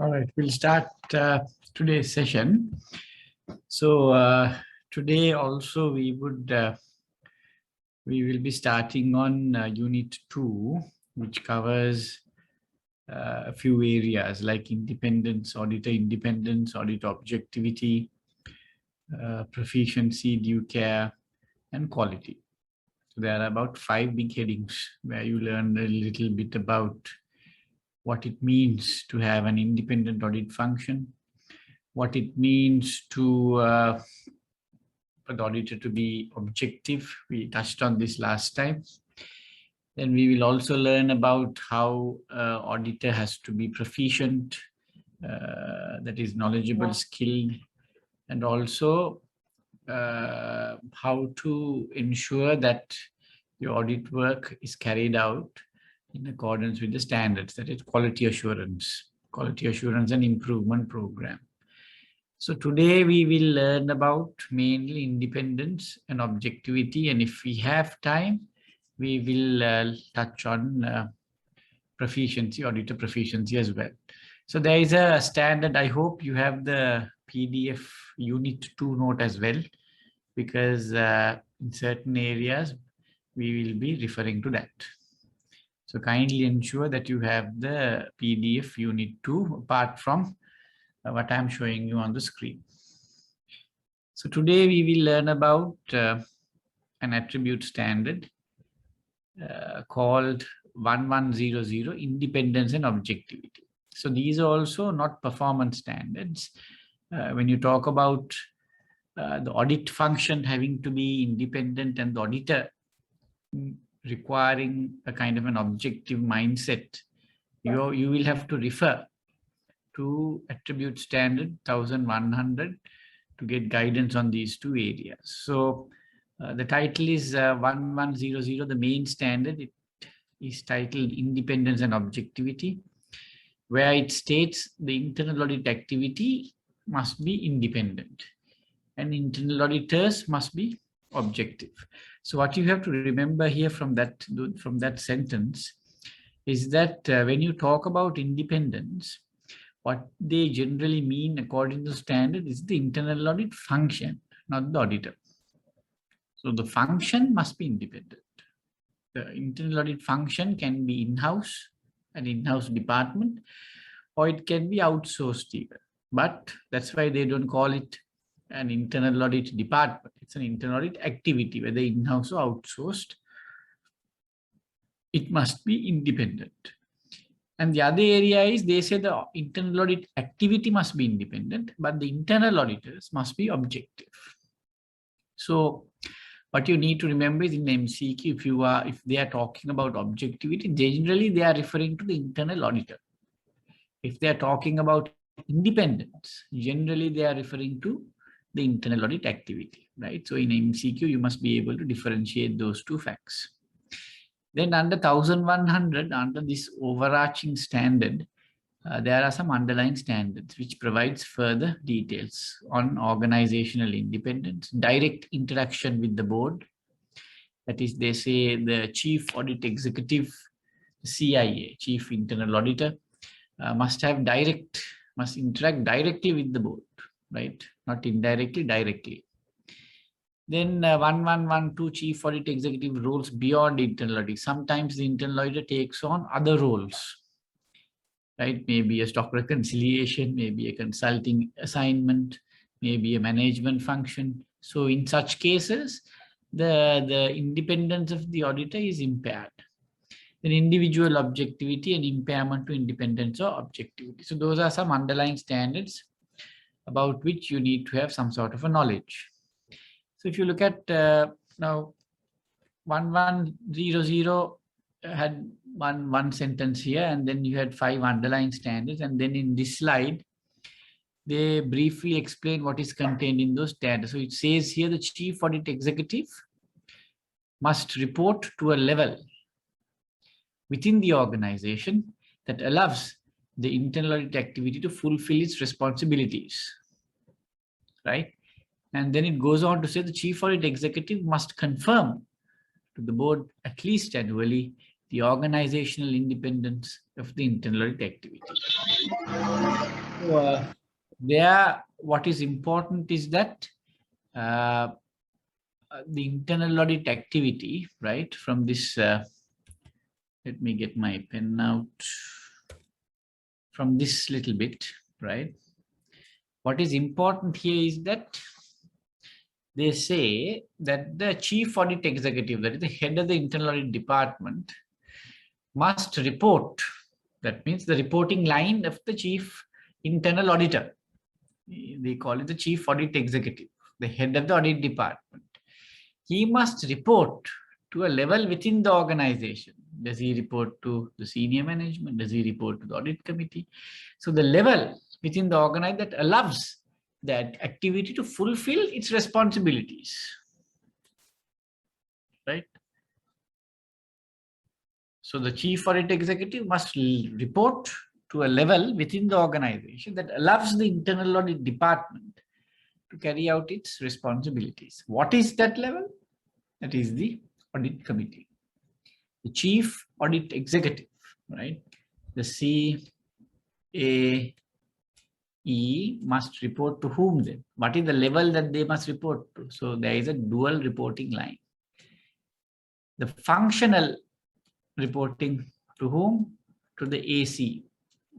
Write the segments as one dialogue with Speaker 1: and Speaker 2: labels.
Speaker 1: All right, we'll start today's session. So today also we will be starting on Unit 2, which covers a few areas like independence, audit objectivity, proficiency, due care, and quality. So there are about 5 big headings where you learn a little bit about what it means to have an independent audit function, what it means to for the auditor to be objective. We touched on this last time. Then we will also learn about how auditor has to be proficient, that is knowledgeable, skilled, and also how to ensure that your audit work is carried out in accordance with the standards, that is quality assurance and improvement program. So today we will learn about mainly independence and objectivity, and if we have time, we will touch on proficiency, auditor proficiency as well. So there is a standard. I hope you have the PDF Unit 2 note as well, because in certain areas we will be referring to that. So kindly ensure that you have the PDF Unit 2 apart from what I'm showing you on the screen. So today we will learn about an attribute standard called 1100, independence and objectivity. So these are also not performance standards. When you talk about the audit function having to be independent and the auditor requiring a kind of an objective mindset, you will have to refer to attribute standard 1100 to get guidance on these two areas. So the title is 1100, the main standard. It is titled Independence and Objectivity, where it states the internal audit activity must be independent and internal auditors must be objective. So what you have to remember here from that sentence is that when you talk about independence, what they generally mean according to standard is the internal audit function, not the auditor. So the function must be independent. The internal audit function can be in-house, an in-house department, or it can be outsourced even. But that's why they don't call it an internal audit department. It's an internal audit activity, whether in-house or outsourced. It must be independent. And the other area is they say the internal audit activity must be independent, but the internal auditors must be objective. So what you need to remember is in MCQ, if they are talking about objectivity, generally they are referring to the internal auditor. If they are talking about independence, generally they are referring to the internal audit activity, right? So in MCQ, you must be able to differentiate those two facts. Then under 1100, under this overarching standard, there are some underlying standards which provides further details on organizational independence, direct interaction with the board. That is, they say the chief audit executive, CIA, chief internal auditor, must interact directly with the board, right? Not indirectly, directly. Then 1112, chief audit executive roles beyond internal audit. Sometimes the internal auditor takes on other roles, right? Maybe a stock reconciliation, maybe a consulting assignment, maybe a management function. So in such cases, the independence of the auditor is impaired. Then individual objectivity and impairment to independence or objectivity. So those are some underlying standards about which you need to have some sort of a knowledge. So if you look at now 1100 had one sentence here, and then you had 5 underlying standards, and then in this slide they briefly explain what is contained in those standards. So it says here the chief audit executive must report to a level within the organization that allows the internal audit activity to fulfill its responsibilities, right? And then it goes on to say the chief audit executive must confirm to the board at least annually the organizational independence of the internal audit activity. So, there, what is important is that the internal audit activity, right, from this, let me get my pen out, from this little bit, right? What is important here is that they say that the chief audit executive, that is the head of the internal audit department, must report. That means the reporting line of the chief internal auditor. They call it the chief audit executive, the head of the audit department. He must report to a level within the organization. Does he report to the senior management? Does he report to the audit committee? So the level within the organization that allows that activity to fulfill its responsibilities, right? So the chief audit executive must report to a level within the organization that allows the internal audit department to carry out its responsibilities. What is that level? That is the audit committee. The chief audit executive, right? The CAE must report to whom then? What is the level that they must report to? So there is a dual reporting line. The functional reporting to whom? To the AC,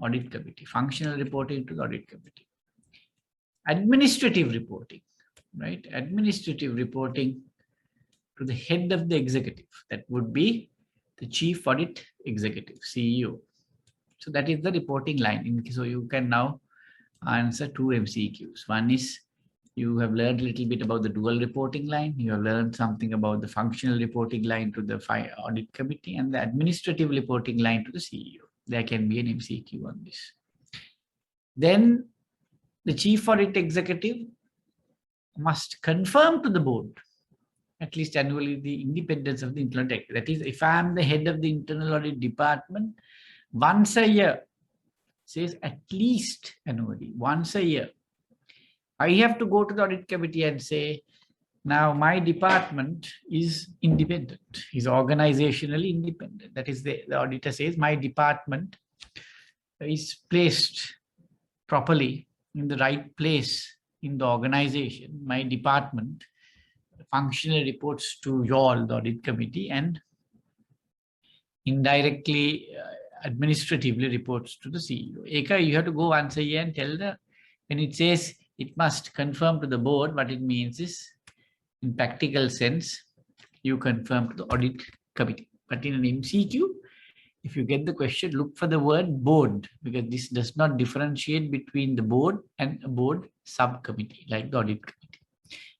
Speaker 1: audit committee. Functional reporting to the audit committee. Administrative reporting, right? Administrative reporting to the head of the executive. That would be the chief audit executive, CEO. So that is the reporting line. So you can now answer two MCQs. One is you have learned a little bit about the dual reporting line. You have learned something about the functional reporting line to the audit committee and the administrative reporting line to the CEO. There can be an MCQ on this. Then the chief audit executive must confirm to the board, at least annually, the independence of the internal audit. That is, if I am the head of the internal audit department, once a year, says at least annually, once a year, I have to go to the audit committee and say, now my department is independent, is organizationally independent. That is, the auditor says my department is placed properly in the right place in the organization. My department functionally reports to you all, the audit committee, and indirectly, administratively reports to the CEO. Eka, you have to go once a year and tell the, when it says it must confirm to the board, what it means is, in practical sense, you confirm to the audit committee. But in an MCQ, if you get the question, look for the word board, because this does not differentiate between the board and a board subcommittee, like the audit committee.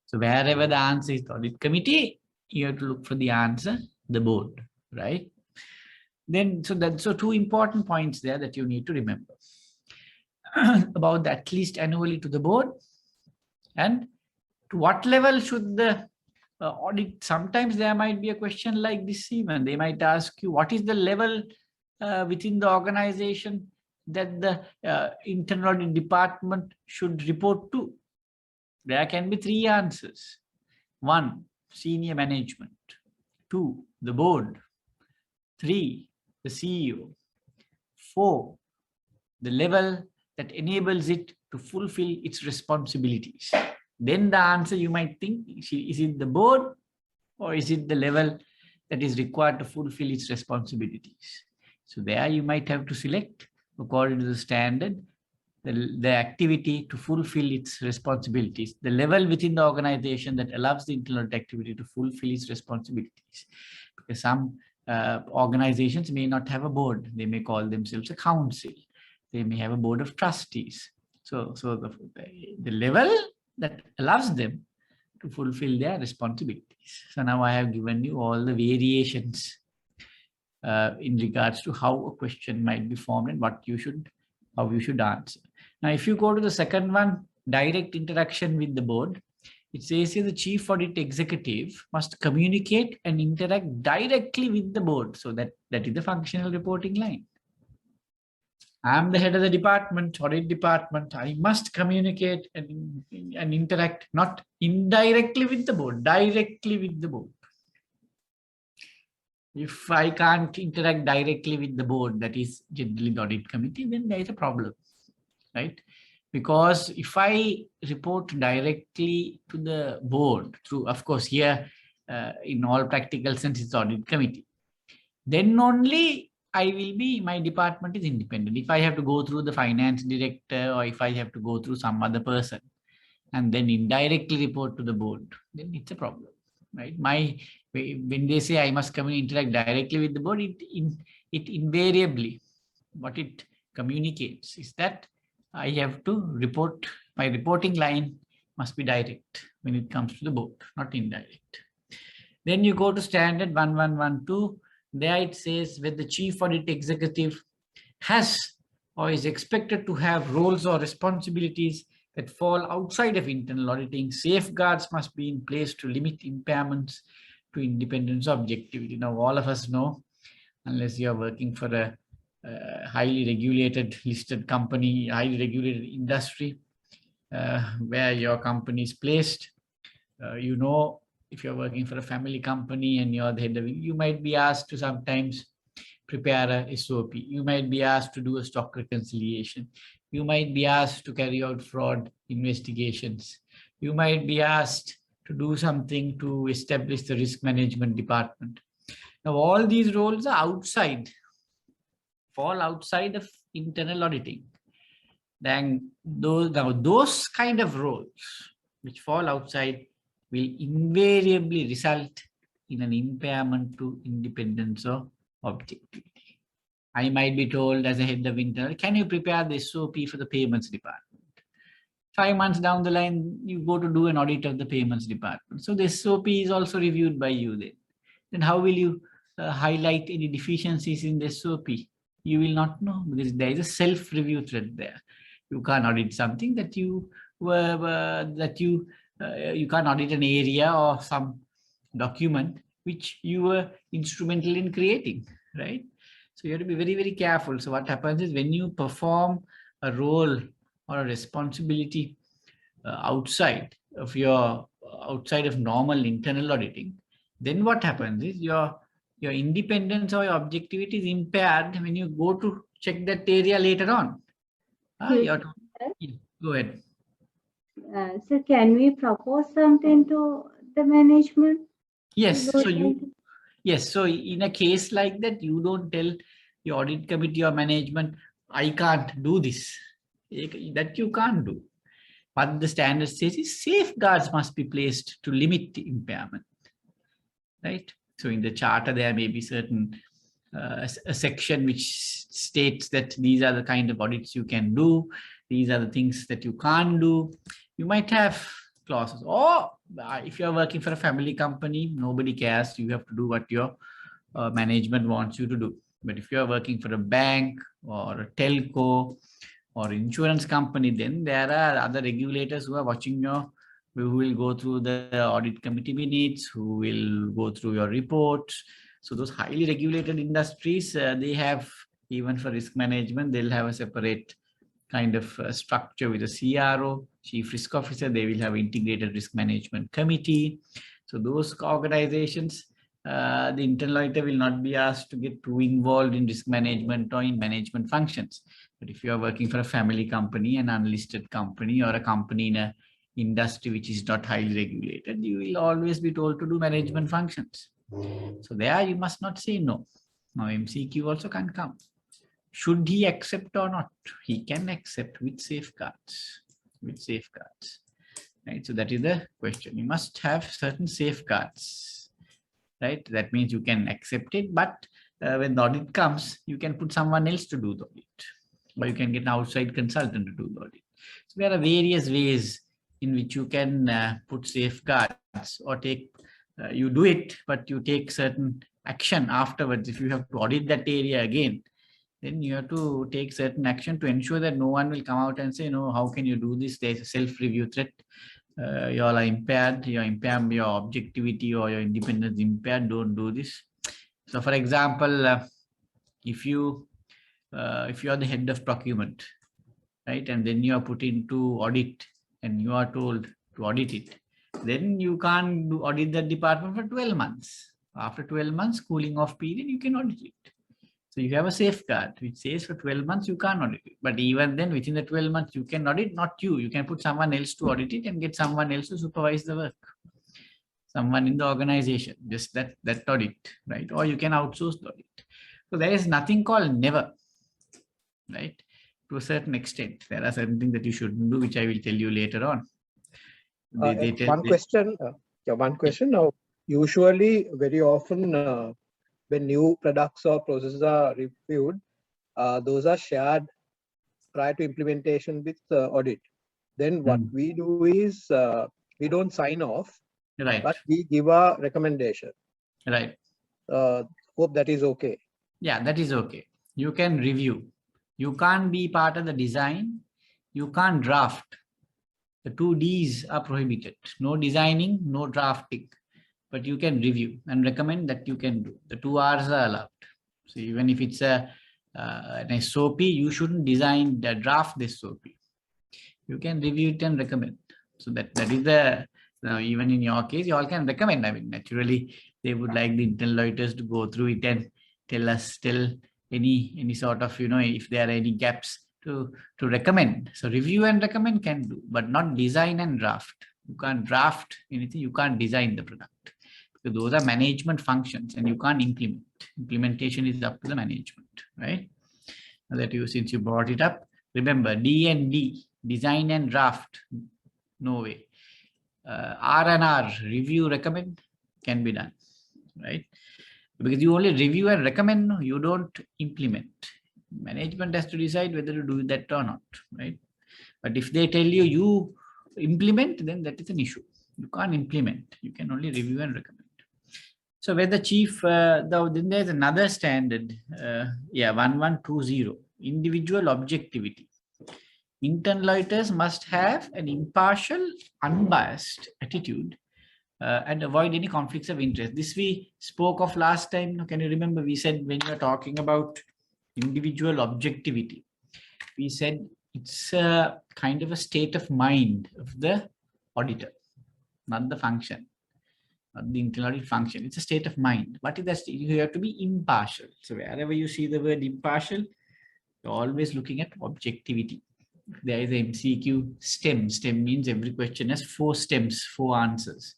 Speaker 1: So wherever the answer is the audit committee, you have to look for the answer, the board, right? Then, so two important points there that you need to remember about the at least annually to the board, and to what level should the audit. Sometimes there might be a question like this even. They might ask you, what is the level within the organization that the internal audit department should report to? There can be three answers. One, senior management. Two, the board. Three, the CEO. Four, the level that enables it to fulfill its responsibilities. Then the answer you might think, is it the board or is it the level that is required to fulfill its responsibilities? So there you might have to select, according to the standard, the activity to fulfill its responsibilities, the level within the organization that allows the internal activity to fulfill its responsibilities. Because some organizations may not have a board. They may call themselves a council. They may have a board of trustees. So the level that allows them to fulfill their responsibilities. So now I have given you all the variations in regards to how a question might be formed and how you should answer. Now, if you go to the second one, direct interaction with the board, it says here the chief audit executive must communicate and interact directly with the board. So that is the functional reporting line. I'm the head of the department, audit department. I must communicate and interact, not indirectly with the board, directly with the board. If I can't interact directly with the board, that is generally the audit committee, then there is a problem, right? Because if I report directly to the board through, of course, here in all practical sense, it's audit committee, then only I will be, my department is independent. If I have to go through the finance director or if I have to go through some other person and then indirectly report to the board, then it's a problem, right? When they say I must come and interact directly with the board, it invariably, what it communicates is that I have to report, my reporting line must be direct when it comes to the board, not indirect. Then you go to standard 1112. There it says when the chief audit executive has or is expected to have roles or responsibilities that fall outside of internal auditing, safeguards must be in place to limit impairments to independence or objectivity. Now, all of us know, unless you are working for a highly regulated listed company, highly regulated industry, where your company is placed, you know, if you're working for a family company and you're the head of it, you might be asked to sometimes prepare a SOP. You might be asked to do a stock reconciliation. You might be asked to carry out fraud investigations. You might be asked to do something to establish the risk management department. Now, all these roles are fall outside of internal auditing. Then those kind of roles which fall outside will invariably result in an impairment to independence or objectivity. I might be told as a head of internal, can you prepare the SOP for the payments department? 5 months down the line, you go to do an audit of the payments department. So the SOP is also reviewed by you then. Then how will you highlight any deficiencies in the SOP? You will not know because there is a self-review thread there. You can't audit something that you can't audit an area or some document which you were instrumental in creating, right? So you have to be very, very careful. So what happens is when you perform a role or a responsibility outside of normal internal auditing, then what happens is your independence or your objectivity is impaired when you go to check that area later on. Go ahead.
Speaker 2: So can we propose something to the management?
Speaker 1: Yes. So in a case like that, you don't tell your audit committee or management, I can't do this. That you can't do. But the standard says is safeguards must be placed to limit the impairment, right? So in the charter, there may be certain a section which states that these are the kind of audits you can do. These are the things that you can't do. You might have clauses. Or if you're working for a family company, nobody cares. You have to do what your management wants you to do. But if you're working for a bank or a telco or insurance company, then there are other regulators who are watching who will go through the audit committee minutes, who will go through your reports. So those highly regulated industries, they have, even for risk management, they'll have a separate kind of structure with a CRO, chief risk officer. They will have integrated risk management committee. So those organizations, the internal auditor will not be asked to get too involved in risk management or in management functions. But if you are working for a family company, an unlisted company, or a company in a industry which is not highly regulated, you will always be told to do management functions. So there you must not say no. Now MCQ also can come. Should he accept or not? He can accept with safeguards. Right? So that is the question. You must have certain safeguards, right? That means you can accept it, but when the audit comes, you can put someone else to do the audit, or you can get an outside consultant to do the audit. So there are various ways in which you can put safeguards or take, you do it, but you take certain action afterwards. If you have to audit that area again, then you have to take certain action to ensure that no one will come out and say, no, how can you do this? There's a self-review threat. You all are impaired, your objectivity or your independence impaired, don't do this. So for example, if you are the head of procurement, right, and then you are put into audit and you are told to audit it, then you can't audit that department for 12 months. After 12 months cooling off period, you can audit it. So you have a safeguard which says for 12 months you can't audit it. But even then, within the 12 months, you can audit, not you. You can put someone else to audit it and get someone else to supervise the work. Someone in the organization, just that audit, right? Or you can outsource the audit. So there is nothing called never, right? To a certain extent, there are certain things that you shouldn't do, which I will tell you later on.
Speaker 3: One question. Now, usually, very often, when new products or processes are reviewed, those are shared prior to implementation with audit. Then what we do is we don't sign off,
Speaker 1: right,
Speaker 3: but we give a recommendation.
Speaker 1: Right.
Speaker 3: Hope that is okay.
Speaker 1: Yeah, that is okay. You can review. You can't be part of the design. You can't draft. The 2 Ds are prohibited. No designing, no drafting. But you can review and recommend that you can do. The 2 Rs are allowed. So even if it's an SOP, you shouldn't design the draft the SOP. You can review it and recommend. So that is the, even in your case, you all can recommend. I mean, naturally, they would like the internal auditors to go through it and tell any sort of, if there are any gaps to recommend. So review and recommend can do, but not design and draft. You can't draft anything. You can't design the product. So those are management functions and you can't implement. Implementation is up to the management, right? Now that since you brought it up, remember D and D, design and draft, no way. R and R, review, recommend, can be done, right? Because you only review and recommend, you don't implement. Management has to decide whether to do that or not, right? But if they tell you you implement, then that is an issue. You can't implement. You can only review and recommend. So where the chief, then there's another standard, 1120, individual objectivity. Internal auditors must have an impartial, unbiased attitude and avoid any conflicts of interest. This we spoke of last time. Can you remember? We said when you are talking about individual objectivity, we said it's a kind of a state of mind of the auditor, not the function. Not the internal audit function. It's a state of mind. What is that state? You have to be impartial. So wherever you see the word impartial, you're always looking at objectivity. There is a MCQ STEM. STEM means every question has 4 stems, 4 answers.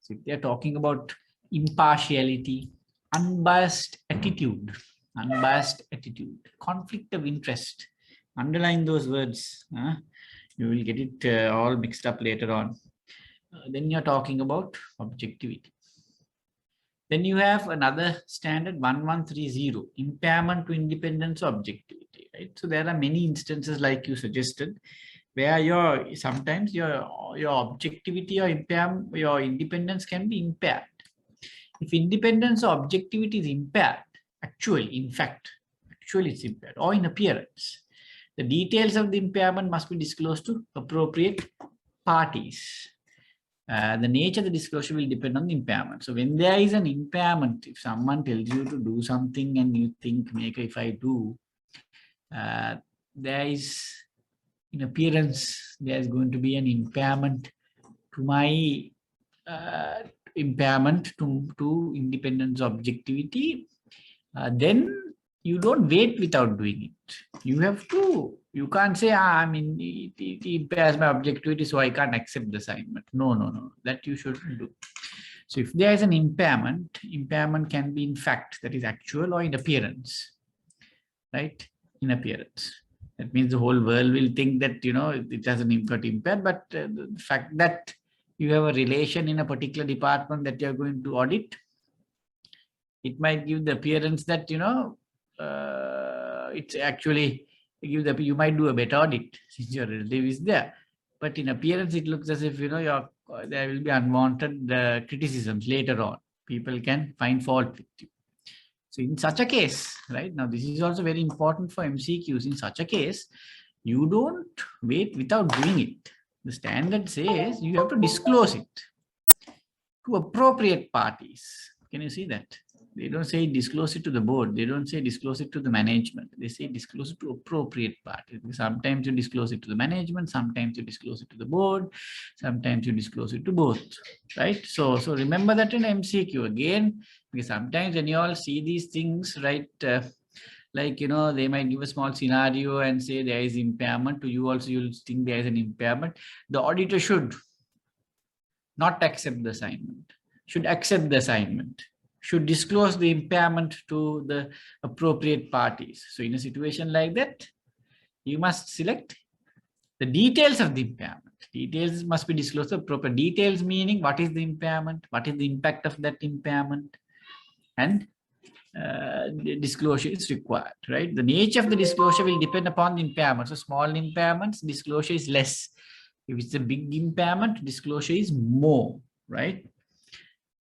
Speaker 1: So if they're talking about impartiality, unbiased attitude, conflict of interest, underline those words. You will get it all mixed up later on. Then you're talking about objectivity. Then you have another standard 1130, impairment to independence objectivity, right? So there are many instances like you suggested where sometimes your objectivity or your independence can be impaired. If independence or objectivity is impaired, in fact, it's impaired, or in appearance, the details of the impairment must be disclosed to appropriate parties. The nature of the disclosure will depend on the impairment. So when there is an impairment, if someone tells you to do something and you think, if I do, there is, in appearance, there's going to be an impairment to my impairment to independence objectivity, then you don't wait without doing it. You can't say, it impairs my objectivity, so I can't accept the assignment. No, that you shouldn't do. So if there is an impairment can be in fact, that is actual, or in appearance, right? In appearance. That means the whole world will think that, it hasn't got impaired, but the fact that you have a relation in a particular department that you're going to audit, it might give the appearance that, it's actually, you might do a better audit since your relative is there. But in appearance, it looks as if, there will be unwanted criticisms later on. People can find fault with you. So in such a case, right, now this is also very important for MCQs. In such a case, you don't wait without doing it. The standard says you have to disclose it to appropriate parties. Can you see that? They don't say disclose it to the board. They don't say disclose it to the management. They say disclose it to appropriate parties. Sometimes you disclose it to the management, sometimes you disclose it to the board, sometimes you disclose it to both, right? So remember that in MCQ again, because sometimes when you all see these things, right, like, you know, they might give a small scenario and say there is impairment. To you also, you'll think there is an impairment. The auditor should not accept the assignment, should accept the assignment, should disclose the impairment to the appropriate parties. So in a situation like that, you must select the details of the impairment. Details must be disclosed. The proper details meaning what is the impairment, what is the impact of that impairment, and the disclosure is required, right? The nature of the disclosure will depend upon the impairment. So small impairments, disclosure is less. If it's a big impairment, disclosure is more, right?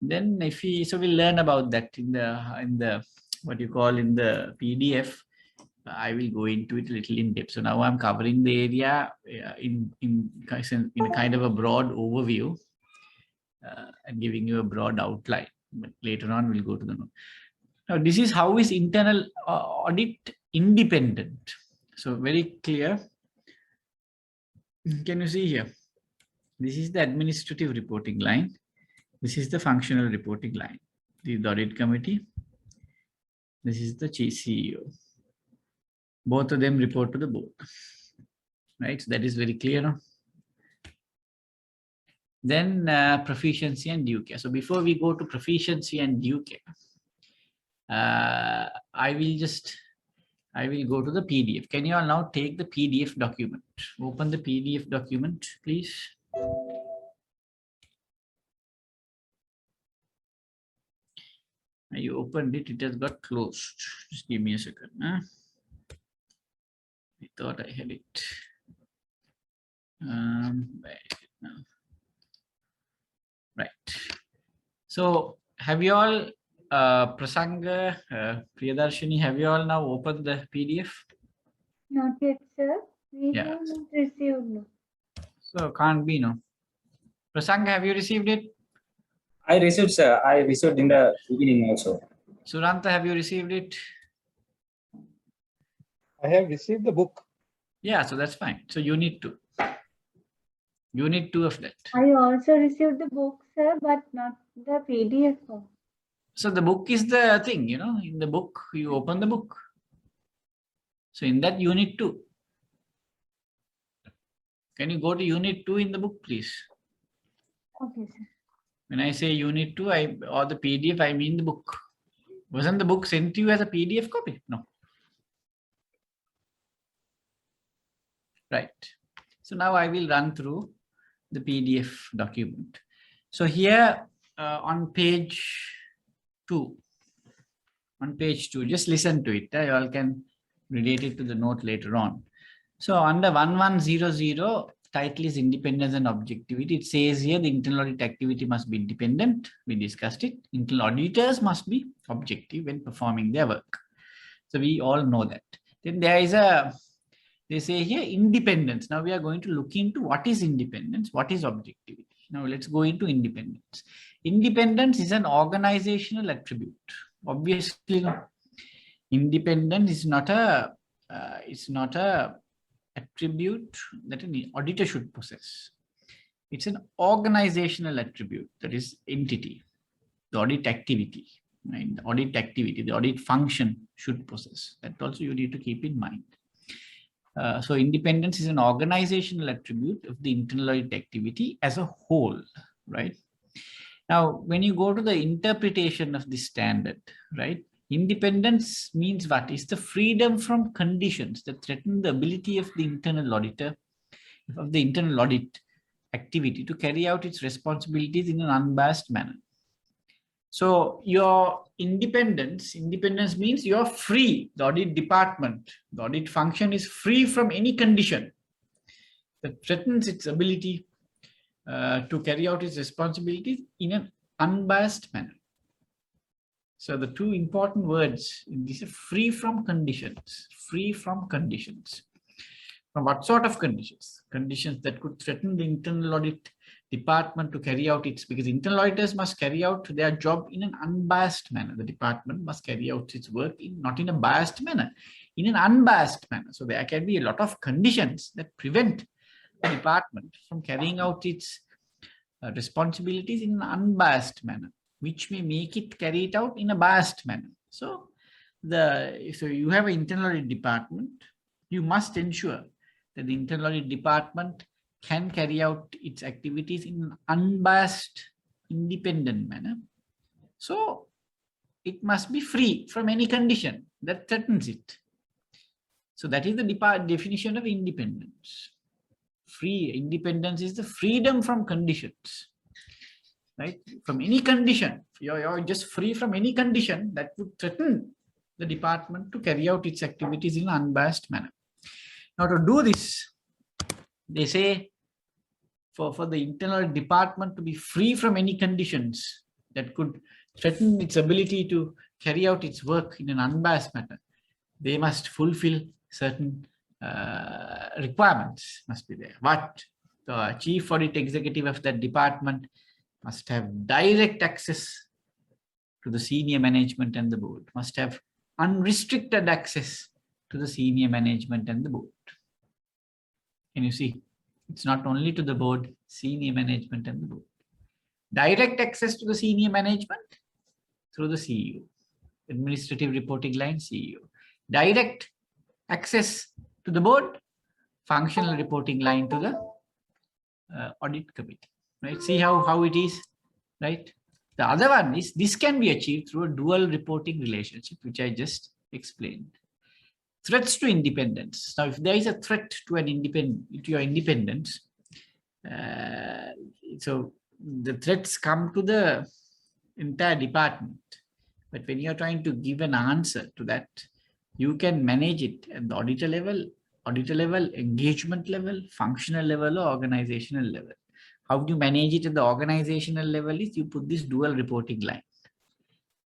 Speaker 1: Then so we'll learn about that in the what you call in the PDF. I will go into it a little in depth. So now I'm covering the area in a kind of a broad overview and giving you a broad outline. But later on, we'll go to the note. Now, this is how is internal audit independent. So very clear. Can you see here? This is the administrative reporting line. This is the functional reporting line. This is the audit committee. This is the chief CEO. Both of them report to the board, right? So that is very clear now. Then proficiency and due care. So before we go to proficiency and due care, I will go to the PDF. Can you all now take the PDF document? Open the PDF document, please. You opened it, it has got closed. Just give me a second. I thought I had it. Where is it now? Right. So have you all, Prasanga, Priyadarshini, have you all now opened the PDF?
Speaker 2: Not yet, sir. We
Speaker 1: Yeah.
Speaker 2: have not received. No.
Speaker 1: So can't be, no. Prasanga, have you received it?
Speaker 4: I received, sir. I received in the beginning also.
Speaker 1: Suranta, have you received it?
Speaker 3: I have received the book.
Speaker 1: Yeah, so that's fine. So you need to. You need 2 of that.
Speaker 2: I also received the book, sir, but not the PDF form.
Speaker 1: So the book is the thing, you know, in the book, you open the book. So in that unit 2. Can you go to unit 2 in the book, please?
Speaker 2: Okay, sir.
Speaker 1: When I say unit 2, or the PDF, I mean the book. Wasn't the book sent to you as a PDF copy? No. Right. So now I will run through the PDF document. So here on page 2, just listen to it. You all can relate it to the note later on. So under 1100, title is independence and objectivity. It says here the internal audit activity must be independent. We discussed it. Internal auditors must be objective when performing their work. So we all know that. Then there is they say here independence. Now we are going to look into what is independence, what is objectivity. Now let's go into independence. Independence is an organizational attribute. Obviously, independence is not a attribute that an auditor should possess. It's an organizational attribute, that is entity, the audit activity, right? The audit activity, the audit function should possess. That also you need to keep in mind. So independence is an organizational attribute of the internal audit activity as a whole, right? Now, when you go to the interpretation of this standard, right? Independence means what? Is the freedom from conditions that threaten the ability of the internal auditor, of the internal audit activity to carry out its responsibilities in an unbiased manner. So your independence means you're free. The audit department, the audit function is free from any condition that threatens its ability to carry out its responsibilities in an unbiased manner. So the 2 important words in this are free from conditions, free from conditions. From what sort of conditions? Conditions that could threaten the internal audit department to carry out its, because internal auditors must carry out their job in an unbiased manner. The department must carry out its work not in a biased manner, in an unbiased manner. So there can be a lot of conditions that prevent the department from carrying out its responsibilities in an unbiased manner, which may make it carry it out in a biased manner. So you have an internal audit department, you must ensure that the internal audit department can carry out its activities in an unbiased, independent manner. So it must be free from any condition that threatens it. So that is the definition of independence. Independence is the freedom from conditions, right? From any condition, you're just free from any condition that would threaten the department to carry out its activities in an unbiased manner. Now, to do this, they say for the internal department to be free from any conditions that could threaten its ability to carry out its work in an unbiased manner, they must fulfill certain requirements must be there. But the chief audit executive of that department must have direct access to the senior management and the board, must have unrestricted access to the senior management and the board. Can you see? It's not only to the board, senior management and the board. Direct access to the senior management through the CEO, administrative reporting line CEO. Direct access to the board, functional reporting line to the audit committee, right? See how it is, right? The other one is, this can be achieved through a dual reporting relationship, which I just explained. Threats to independence. Now, if there is a threat to your independence, so the threats come to the entire department. But when you're trying to give an answer to that, you can manage it at the auditor level, engagement level, functional level, or organizational level. How do you manage it at the organizational level is you put this dual reporting line,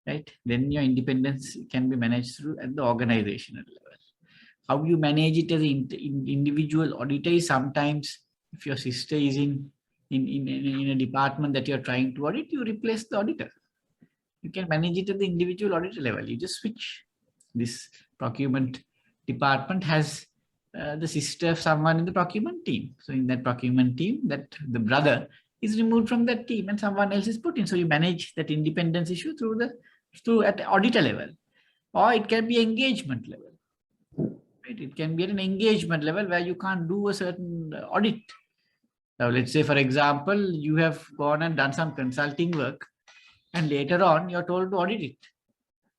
Speaker 1: right? Then your independence can be managed through at the organizational level. How you manage it as an individual auditor is sometimes, if your sister is in a department that you're trying to audit, you replace the auditor. You can manage it at the individual auditor level. You just switch. This procurement department has the sister of someone in the procurement team. So in that procurement team, that the brother is removed from that team and someone else is put in. So you manage that independence issue through at the auditor level, or it can be engagement level. Right? It can be at an engagement level where you can't do a certain audit. Now, let's say, for example, you have gone and done some consulting work, and later on you're told to audit it.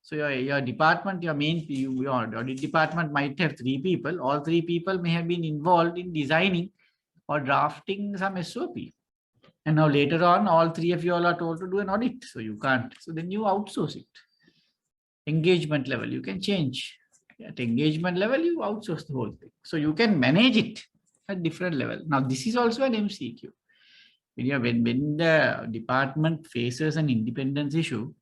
Speaker 1: So your department, your audit department might have 3 people. All 3 people may have been involved in designing or drafting some SOP. And now later on, all 3 of you all are told to do an audit. So you can't. So then you outsource it. Engagement level, you can change. At engagement level, you outsource the whole thing. So you can manage it at different level. Now, this is also an MCQ. When the department faces an independence issue,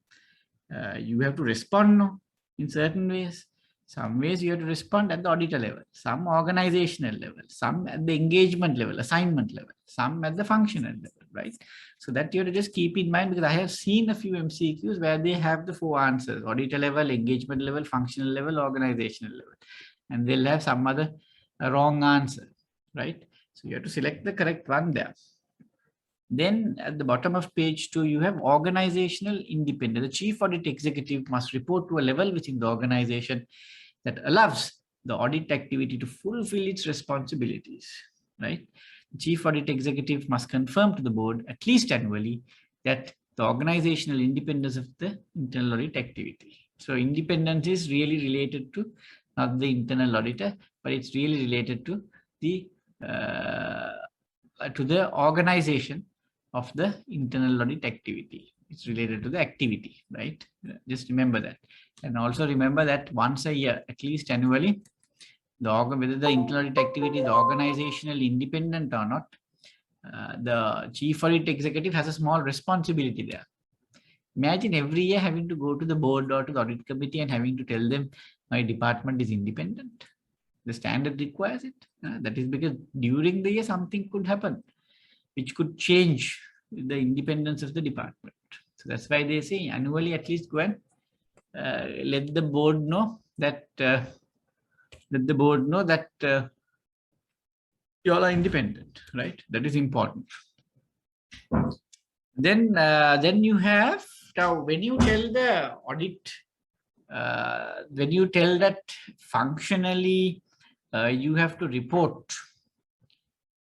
Speaker 1: you have to respond in certain ways. Some ways you have to respond at the auditor level, some organizational level, some at the engagement level, assignment level, some at the functional level, right? So that you have to just keep in mind, because I have seen a few MCQs where they have the 4 answers: auditor level, engagement level, functional level, organizational level, and they'll have some other wrong answer, right? So you have to select the correct one there. Then at the bottom of page 2, you have organizational independence. The chief audit executive must report to a level within the organization that allows the audit activity to fulfill its responsibilities, right? The chief audit executive must confirm to the board at least annually that the organizational independence of the internal audit activity. So independence is really related to not the internal auditor, but it's really related to the organization of the internal audit activity. It's related to the activity, right? Just remember that. And also remember that once a year, at least annually, whether the internal audit activity is organizational independent or not, the chief audit executive has a small responsibility there. Imagine every year having to go to the board or to the audit committee and having to tell them my department is independent. The standard requires it. That is because during the year something could happen. which could change the independence of the department. So that's why they say annually at least go and let the board know that you all are independent, right? That is important. Then you have, now when you tell the audit, when you tell that functionally you have to report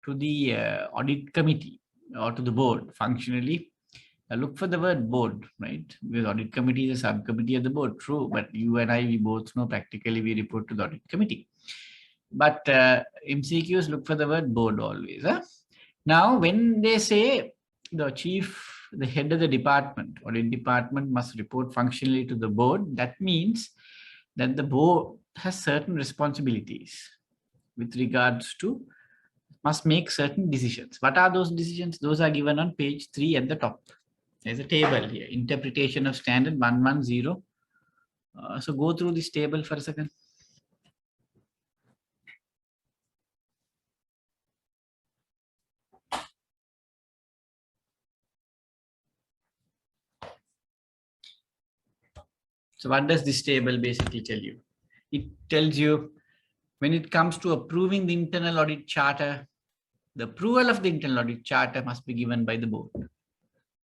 Speaker 1: to the audit committee or to the board functionally, look for the word board, right? Because audit committee is a subcommittee of the board, true, but you and I, we both know practically we report to the audit committee. But MCQs look for the word board always. Huh? Now, when they say the head of the department, audit department must report functionally to the board, that means that the board has certain responsibilities with regards to, must make certain decisions. What are those decisions? Those are given on page 3 at the top. There's a table here, interpretation of standard 110. So go through this table for a second. So what does this table basically tell you? It tells you when it comes to approving the internal audit charter, the approval of the internal audit charter must be given by the board,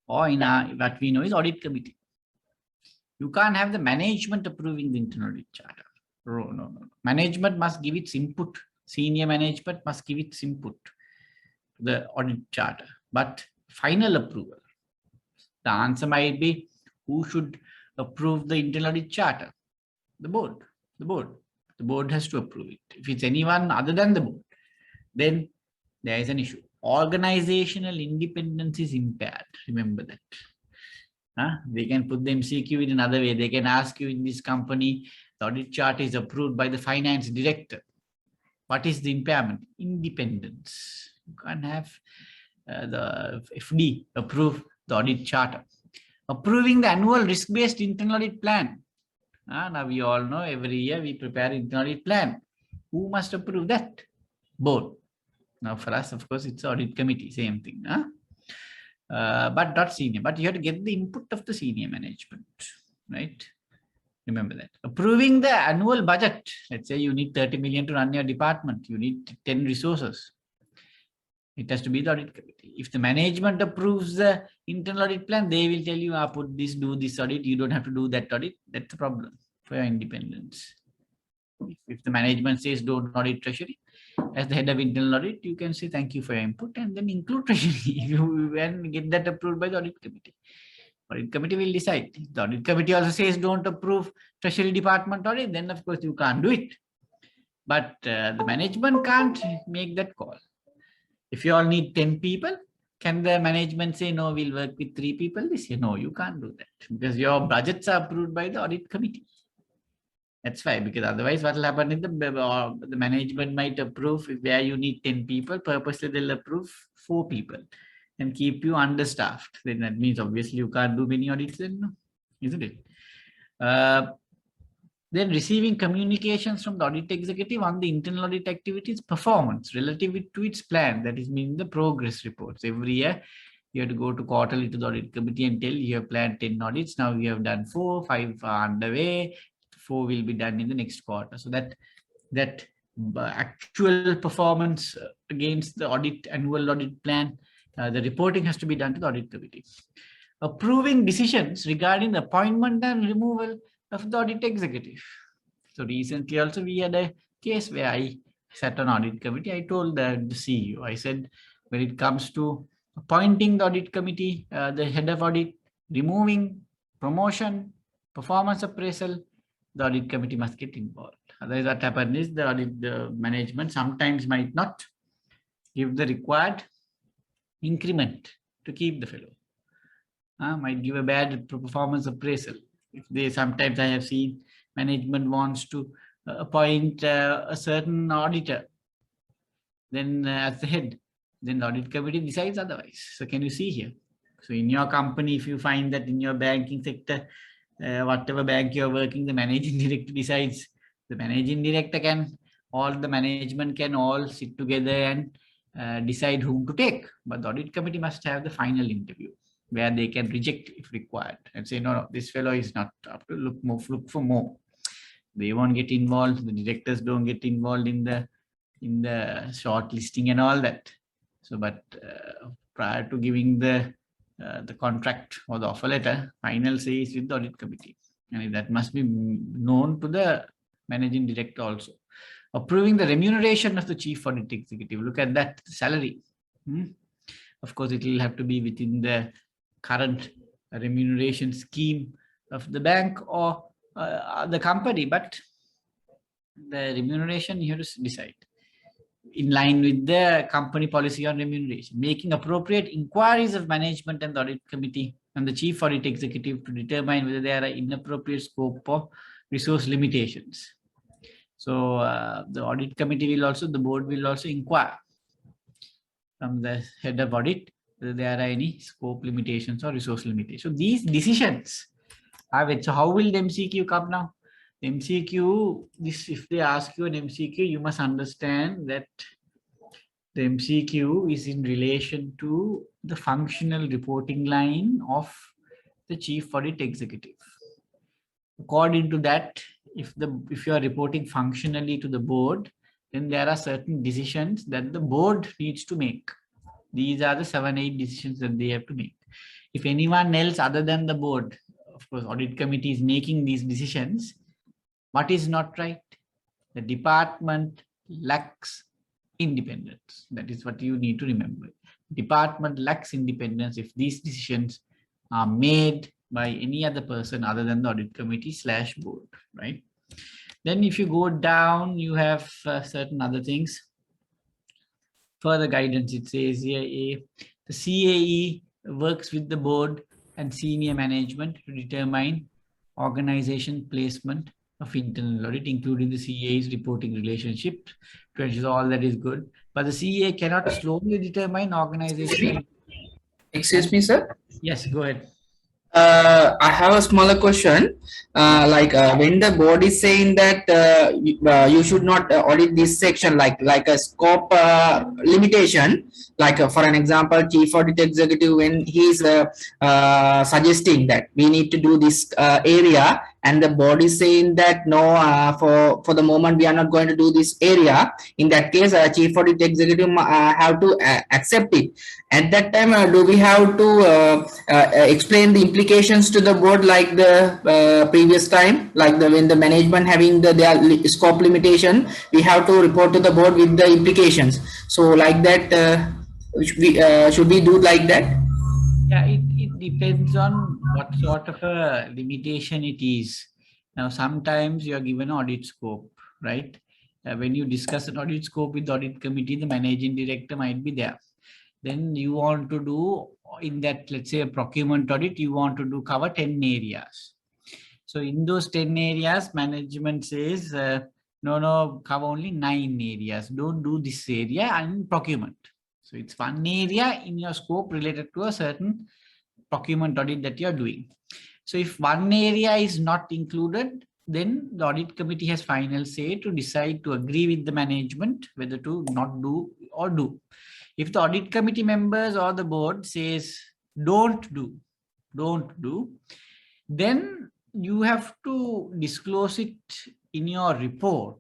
Speaker 1: or in what we know is audit committee. You can't have the management approving the internal audit charter. No. Management must give its input. Senior management must give its input to the audit charter. But final approval, the answer might be who should approve the internal audit charter? The board. The board has to approve it. If it's anyone other than the board, then there is an issue. Organizational independence is impaired. Remember that. They can put the MCQ in another way. They can ask you, in this company, the audit chart is approved by the finance director. What is the impairment? Independence. You can't have the FD approve the audit charter. Approving the annual risk-based internal audit plan. Now we all know every year we prepare internal audit plan. Who must approve that? Board. Now for us, of course, it's audit committee, same thing. But not senior. But you have to get the input of the senior management, right? Remember that. Approving the annual budget. Let's say you need 30 million to run your department. You need 10 resources. It has to be the audit committee. If the management approves the internal audit plan, they will tell you, put this, do this audit. You don't have to do that audit. That's the problem for your independence. If the management says don't audit treasury, as the head of internal audit, you can say thank you for your input and then include treasury. You and get that approved by the audit committee. Audit committee will decide. If the audit committee also says don't approve treasury department audit, then of course you can't do it. But the management can't make that call. If you all need 10 people, can the management say, no, we'll work with 3 people this year? No, you can't do that because your budgets are approved by the audit committee. That's why, because otherwise what will happen is the management might approve where you need 10 people, purposely they'll approve 4 people and keep you understaffed. Then that means obviously you can't do many audits then, isn't it? Then receiving communications from the audit executive on the internal audit activities performance relative to its plan, that is meaning the progress reports. Every year you have to go to quarterly to the audit committee and tell you have planned 10 audits. Now we have done 4, 5 are underway, 4 will be done in the next quarter. So that actual performance against the annual audit plan, the reporting has to be done to the audit committee. Approving decisions regarding the appointment and removal of the audit executive. So recently also we had a case where I sat on audit committee. I told the CEO, I said, when it comes to appointing the audit committee, the head of audit, removing, promotion, performance appraisal, the audit committee must get involved. Otherwise what happens is the management sometimes might not give the required increment to keep the fellow. Might give a bad performance appraisal. If they sometimes I have seen management wants to appoint a certain auditor, then as the head, then the audit committee decides otherwise. So can you see here? So in your company, if you find that in your banking sector, whatever bank you're working, the managing director decides, the managing director all the management can all sit together and decide whom to take, but the audit committee must have the final interview where they can reject if required and say, no, this fellow is not up to look for more. They won't get involved. The directors don't get involved in the shortlisting and all that. So, but prior to giving the contract or the offer letter, final say is with the audit committee, and that must be known to the managing director also. Approving the remuneration of the chief audit executive. Look at that salary. Of course, it will have to be within the current remuneration scheme of the bank or the company, but the remuneration you have to decide in line with the company policy on remuneration. Making appropriate inquiries of management and the audit committee and the chief audit executive to determine whether there are inappropriate scope or resource limitations. So the audit committee will also, the board will also inquire from the head of audit whether there are any scope limitations or resource limitations. So these decisions are it. So how will the MCQ come now? MCQ, if they ask you an MCQ, you must understand that the MCQ is in relation to the functional reporting line of the chief audit executive. According to that, if you are reporting functionally to the board, then there are certain decisions that the board needs to make. These are the 7-8 decisions that they have to make. If anyone else other than the board, of course, audit committee is making these decisions, what is not right? The department lacks independence. That is what you need to remember. Department lacks independence if these decisions are made by any other person other than the audit committee / board, right? Then if you go down, you have certain other things. Further guidance, it says here, the CAE works with the board and senior management to determine organization placement of internal audit, including the CAE's reporting relationship, to ensure all that is good. But the CAE cannot slowly determine organization.
Speaker 5: Excuse me, sir.
Speaker 1: Yes, go ahead.
Speaker 5: I have a smaller question. When the board is saying that you should not audit this section, like a scope limitation, for an example, chief audit executive, when he's suggesting that we need to do this area, and the board is saying that no, for the moment we are not going to do this area. In that case, chief audit executive have to accept it. At that time, do we have to explain the implications to the board like the previous time, when the management having their scope limitation, we have to report to the board with the implications. So like that, should we do like that?
Speaker 1: Yeah, it depends on what sort of a limitation it is. Now, sometimes you are given an audit scope, right? When you discuss an audit scope with the audit committee, the managing director might be there. Then you want to do in that, let's say a procurement audit, you want to cover 10 areas. So in those 10 areas, management says, no, cover only 9 areas. Don't do this area and procurement. So it's one area in your scope related to a certain procurement audit that you're doing. So if one area is not included, then the audit committee has final say to decide to agree with the management whether to not do or do. If the audit committee members or the board says don't do, then you have to disclose it in your report,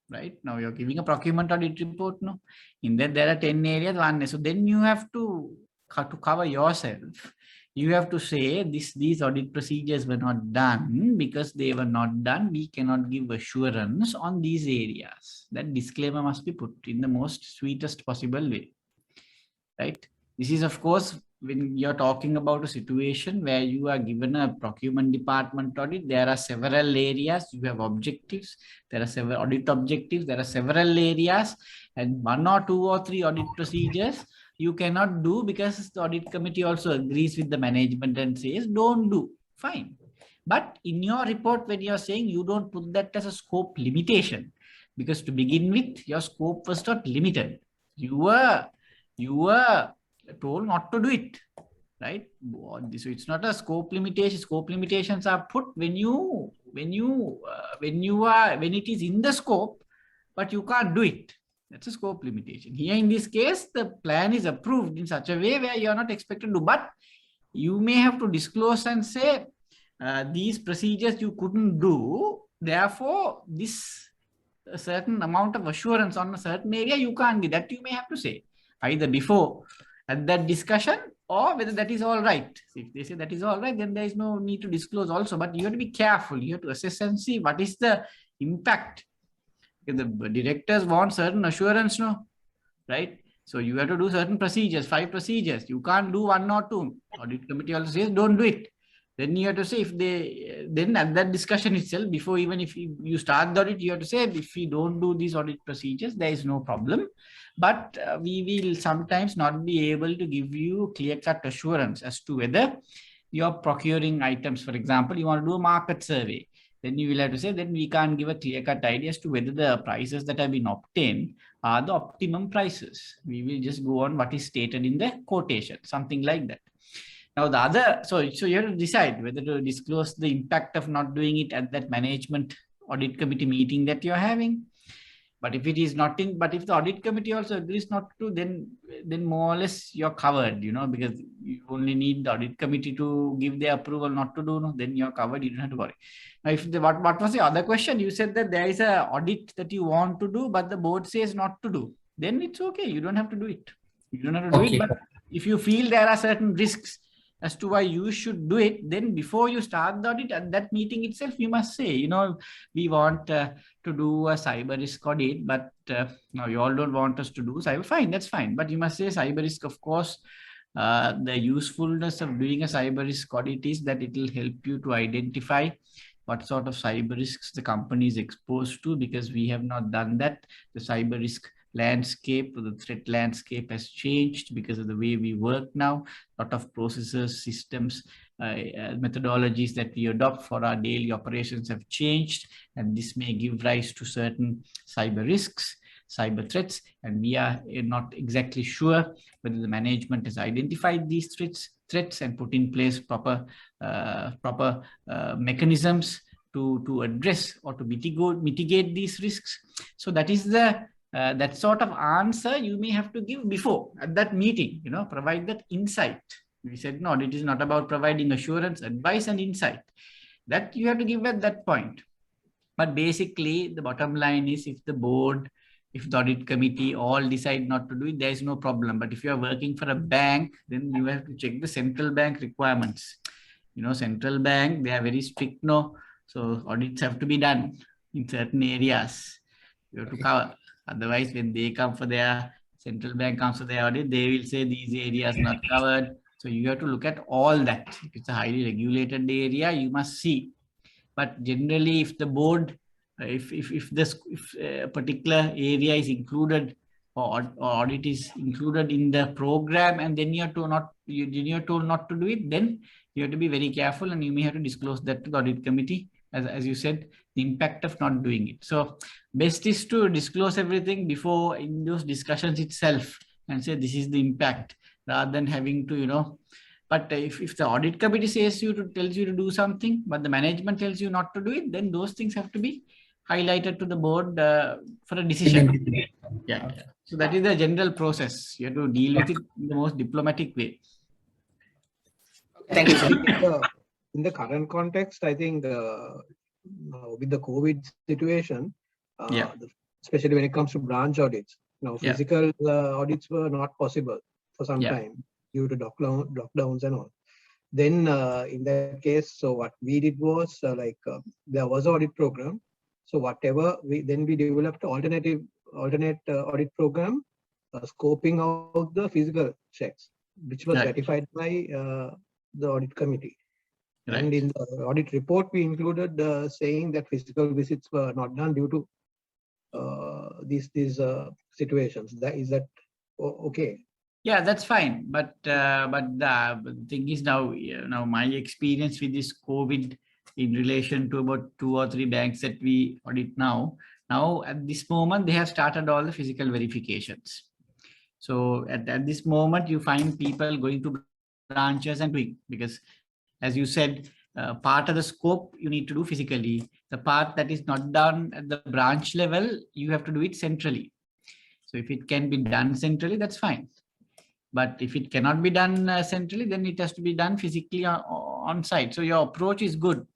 Speaker 1: right? Now you're giving a procurement audit report, no? In that there are 10 areas, so then you have to cover yourself. You have to say these audit procedures were not done. Because they were not done, we cannot give assurance on these areas. That disclaimer must be put in the most sweetest possible way, right? This is, of course, when you're talking about a situation where you are given a procurement department audit, there are several areas, you have objectives, there are several audit objectives, there are several areas, and 1 or 2 or 3 audit procedures you cannot do because the audit committee also agrees with the management and says don't do. Fine. But in your report, when you're saying, you don't put that as a scope limitation, because to begin with, your scope was not limited. You were told not to do it, right? So it's not a scope limitation. Scope limitations are put when it is in the scope, but you can't do it. That's a scope limitation. Here in this case, the plan is approved in such a way where you are not expected to, but you may have to disclose and say, these procedures you couldn't do, therefore this a certain amount of assurance on a certain area you can't give. That you may have to say either before at that discussion or whether that is all right. If they say that is all right, then there is no need to disclose also, but you have to be careful. You have to assess and see what is the impact. If the directors want certain assurance, no, right? So you have to do certain procedures, 5 procedures. You can't do 1 or 2. Audit committee also says don't do it. Then you have to say if they, then at that discussion itself, before even if you start the audit, you have to say if we don't do these audit procedures, there is no problem. But we will sometimes not be able to give you clear-cut assurance as to whether you're procuring items. For example, you want to do a market survey. Then you will have to say, then we can't give a clear-cut idea as to whether the prices that have been obtained are the optimum prices. We will just go on what is stated in the quotation, something like that. Now the other, so you have to decide whether to disclose the impact of not doing it at that management audit committee meeting that you're having. But if it is not in, but if the audit committee also agrees not to, then more or less you're covered, you know, because you only need the audit committee to give their approval not to do, no, then you're covered, you don't have to worry. Now, if the, what was the other question? You said that there is a audit that you want to do, but the board says not to do. Then it's okay. You don't have to do it. You don't have to do it. But if you feel there are certain risks as to why you should do it, then before you start the audit at that meeting itself, you must say, you know, we want to do a cyber risk audit, but now you all don't want us to do cyber. Fine, that's fine. But you must say cyber risk, of course, the usefulness of doing a cyber risk audit is that it will help you to identify what sort of cyber risks the company is exposed to, because we have not done that. The cyber risk landscape, the threat landscape has changed because of the way we work now. A lot of processes, systems, methodologies that we adopt for our daily operations have changed, and this may give rise to certain cyber risks, cyber threats, and we are not exactly sure whether the management has identified these threats and put in place proper mechanisms to address or to mitigate these risks. So that is the that sort of answer you may have to give before at that meeting, you know, provide that insight. We said, no, it is not about providing assurance, advice and insight. That you have to give at that point. But basically the bottom line is, if the board, if the audit committee all decide not to do it, there is no problem. But if you are working for a bank, then you have to check the central bank requirements. You know, central bank, they are very strict, no. So audits have to be done in certain areas. You have to cover. Otherwise, when they come for their, central bank comes for their audit, they will say these areas not covered. So you have to look at all that. If it's a highly regulated area, you must see. But generally, if the board, if a particular area is included or audit is included in the program, and then you're told not to do it, then you have to be very careful, and you may have to disclose that to the audit committee. As you said, the impact of not doing it. So best is to disclose everything before in those discussions itself and say this is the impact, rather than having to, you know. But if the audit committee tells you to do something, but the management tells you not to do it, then those things have to be highlighted to the board for a decision. Yeah. So that is the general process. You have to deal with it in the most diplomatic way.
Speaker 5: Thank you, sir.
Speaker 3: In the current context, I think with the COVID situation, especially when it comes to branch audits, physical audits were not possible for some time due to lockdowns and all. Then in that case, so what we did was there was an audit program. So whatever we developed alternate audit program, scoping out the physical checks, which was ratified by the audit committee. Right. And in the audit report, we included saying that physical visits were not done due to these situations. Is that okay?
Speaker 1: Yeah, that's fine. But the thing is now my experience with this COVID in relation to about 2 or 3 banks that we audit now at this moment, they have started all the physical verifications. So at this moment, you find people going to branches and doing, because as you said, part of the scope you need to do physically. The part that is not done at the branch level, you have to do it centrally. So if it can be done centrally, that's fine. But if it cannot be done centrally, then it has to be done physically on site. So your approach is good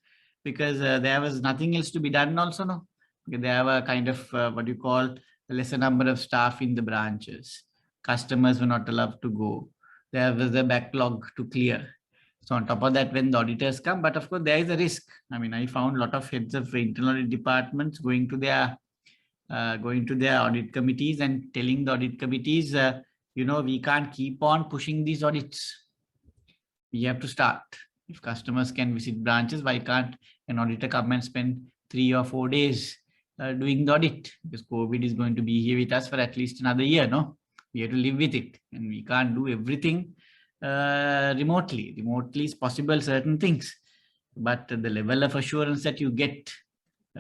Speaker 1: because there was nothing else to be done also, no? Because they have a kind of what you call a lesser number of staff in the branches. Customers were not allowed to go. There was a backlog to clear. So on top of that, when the auditors come, but of course there is a risk. I mean, I found a lot of heads of internal audit departments going to their audit committees and telling the audit committees, you know, we can't keep on pushing these audits. We have to start. If customers can visit branches, why can't an auditor come and spend 3 or 4 days doing the audit? Because COVID is going to be here with us for at least another year, no? We have to live with it, and we can't do everything remotely. Remotely is possible, certain things, but the level of assurance that you get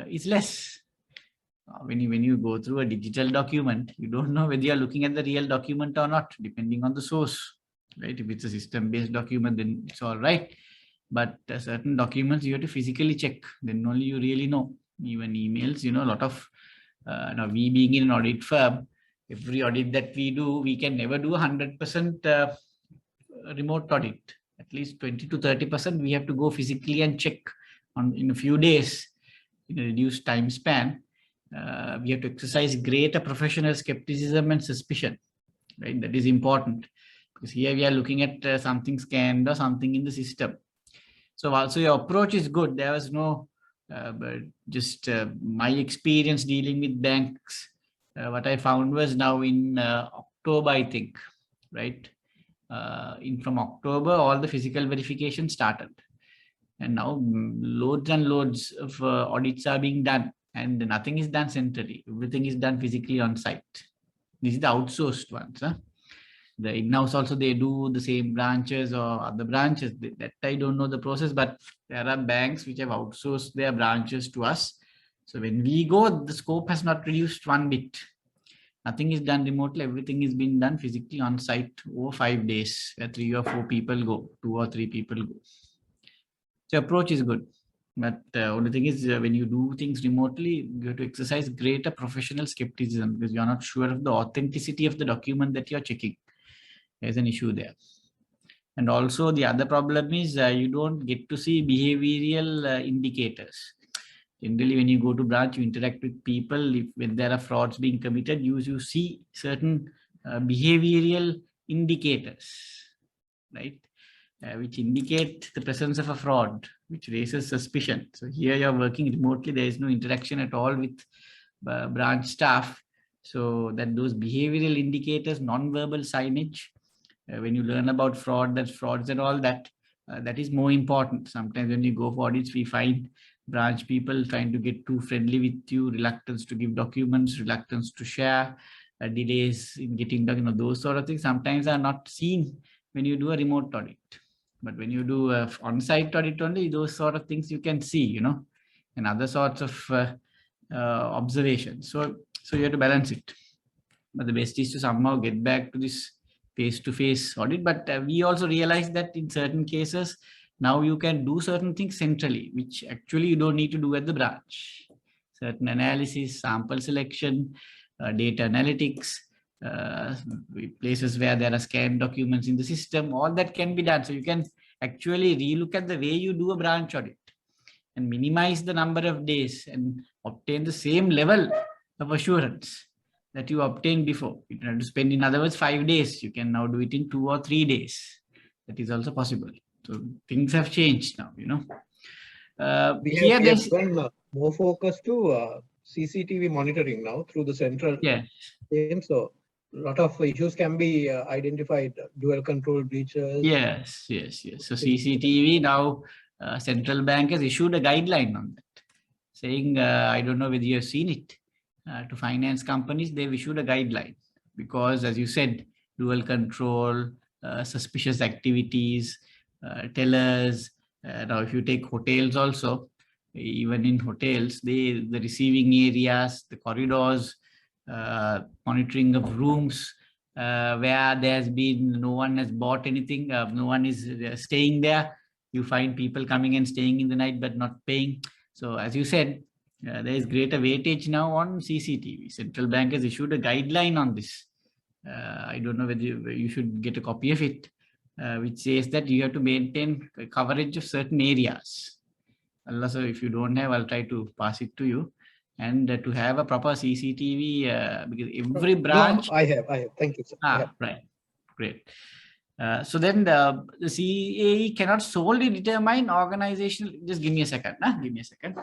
Speaker 1: is less. When you go through a digital document, you don't know whether you're looking at the real document or not, depending on the source, right? If it's a system-based document, then it's all right. But certain documents you have to physically check, then only you really know. Even emails, you know, a lot of, now we being in an audit firm, every audit that we do, we can never do 100% remote audit. At least 20 to 30% we have to go physically and check in a few days in a reduced time span. We have to exercise greater professional skepticism and suspicion, right? That is important because here we are looking at something scanned or something in the system. So also your approach is good. There was no, but just my experience dealing with banks, what I found was now in October, I think, right? From October, all the physical verification started. And now loads and loads of audits are being done. And nothing is done centrally. Everything is done physically on site. This is the outsourced ones. Huh? The in-house also, they do the same branches or other branches. That I don't know the process, but there are banks which have outsourced their branches to us. So when we go, the scope has not reduced one bit. Nothing is done remotely. Everything is being done physically on site over 5 days, where 3 or 4 people go, 2 or 3 people go. So approach is good. But the only thing is when you do things remotely, you have to exercise greater professional skepticism because you're not sure of the authenticity of the document that you're checking. There's an issue there. And also the other problem is you don't get to see behavioral indicators. Generally, when you go to branch, you interact with people. When there are frauds being committed, you see certain behavioral indicators, right? Which indicate the presence of a fraud, which raises suspicion. So here you're working remotely. There is no interaction at all with branch staff. So that those behavioral indicators, non-verbal signage, when you learn about frauds and all that, that is more important. Sometimes when you go for audits, we find branch people trying to get too friendly with you, reluctance to give documents, reluctance to share, delays in getting documents, those sort of things sometimes are not seen when you do a remote audit. But when you do an on-site audit only, those sort of things you can see, you know, and other sorts of observations. So you have to balance it. But the best is to somehow get back to this face-to-face audit. But we also realize that in certain cases, now you can do certain things centrally, which actually you don't need to do at the branch. Certain analysis, sample selection, data analytics, places where there are scanned documents in the system, all that can be done. So you can actually relook at the way you do a branch audit and minimize the number of days and obtain the same level of assurance that you obtained before. You don't have to spend, in other words, 5 days. You can now do it in 2 or 3 days. That is also possible. So things have changed now, you know.
Speaker 3: We have gone more focus to CCTV monitoring now through the central team. So a lot of issues can be identified, dual control breaches.
Speaker 1: Yes. So CCTV now, central bank has issued a guideline on that, saying, I don't know whether you have seen it, to finance companies, they've issued a guideline because, as you said, dual control, suspicious activities, tellers. Now, if you take hotels also, even in hotels, the receiving areas, the corridors, monitoring of rooms where there's been no one has bought anything, no one is staying there. You find people coming and staying in the night but not paying. So as you said, There is greater weightage now on CCTV. Central Bank has issued a guideline on this. I don't know whether you should get a copy of it, which says that you have to maintain coverage of certain areas. Allah, so if you don't have, I'll try to pass it to you. And to have a proper CCTV, because every branch.
Speaker 3: No, I have. Thank you, sir.
Speaker 1: Right. Great. So then the CAE cannot solely determine organizational. Just give me a second. Give me a second.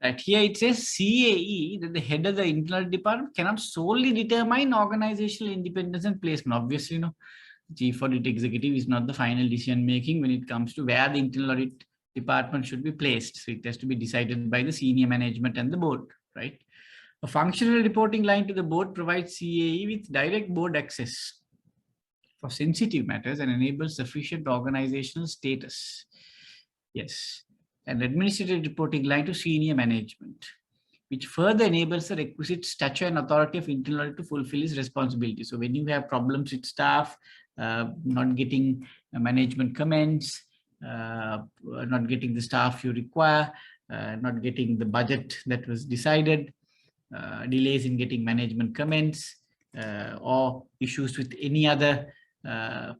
Speaker 1: Right here it says CAE, that the head of the internal department cannot solely determine organizational independence and placement. Obviously, chief audit executive is not the final decision making when it comes to where the internal audit department should be placed. So it has to be decided by the senior management and the board, right? A functional reporting line to the board provides CAE with direct board access for sensitive matters and enables sufficient organizational status. Yes. An administrative reporting line to senior management, which further enables the requisite stature and authority of internal audit to fulfill his responsibility. So when you have problems with staff, not getting management comments, not getting the staff you require, not getting the budget that was decided, delays in getting management comments, or issues with any other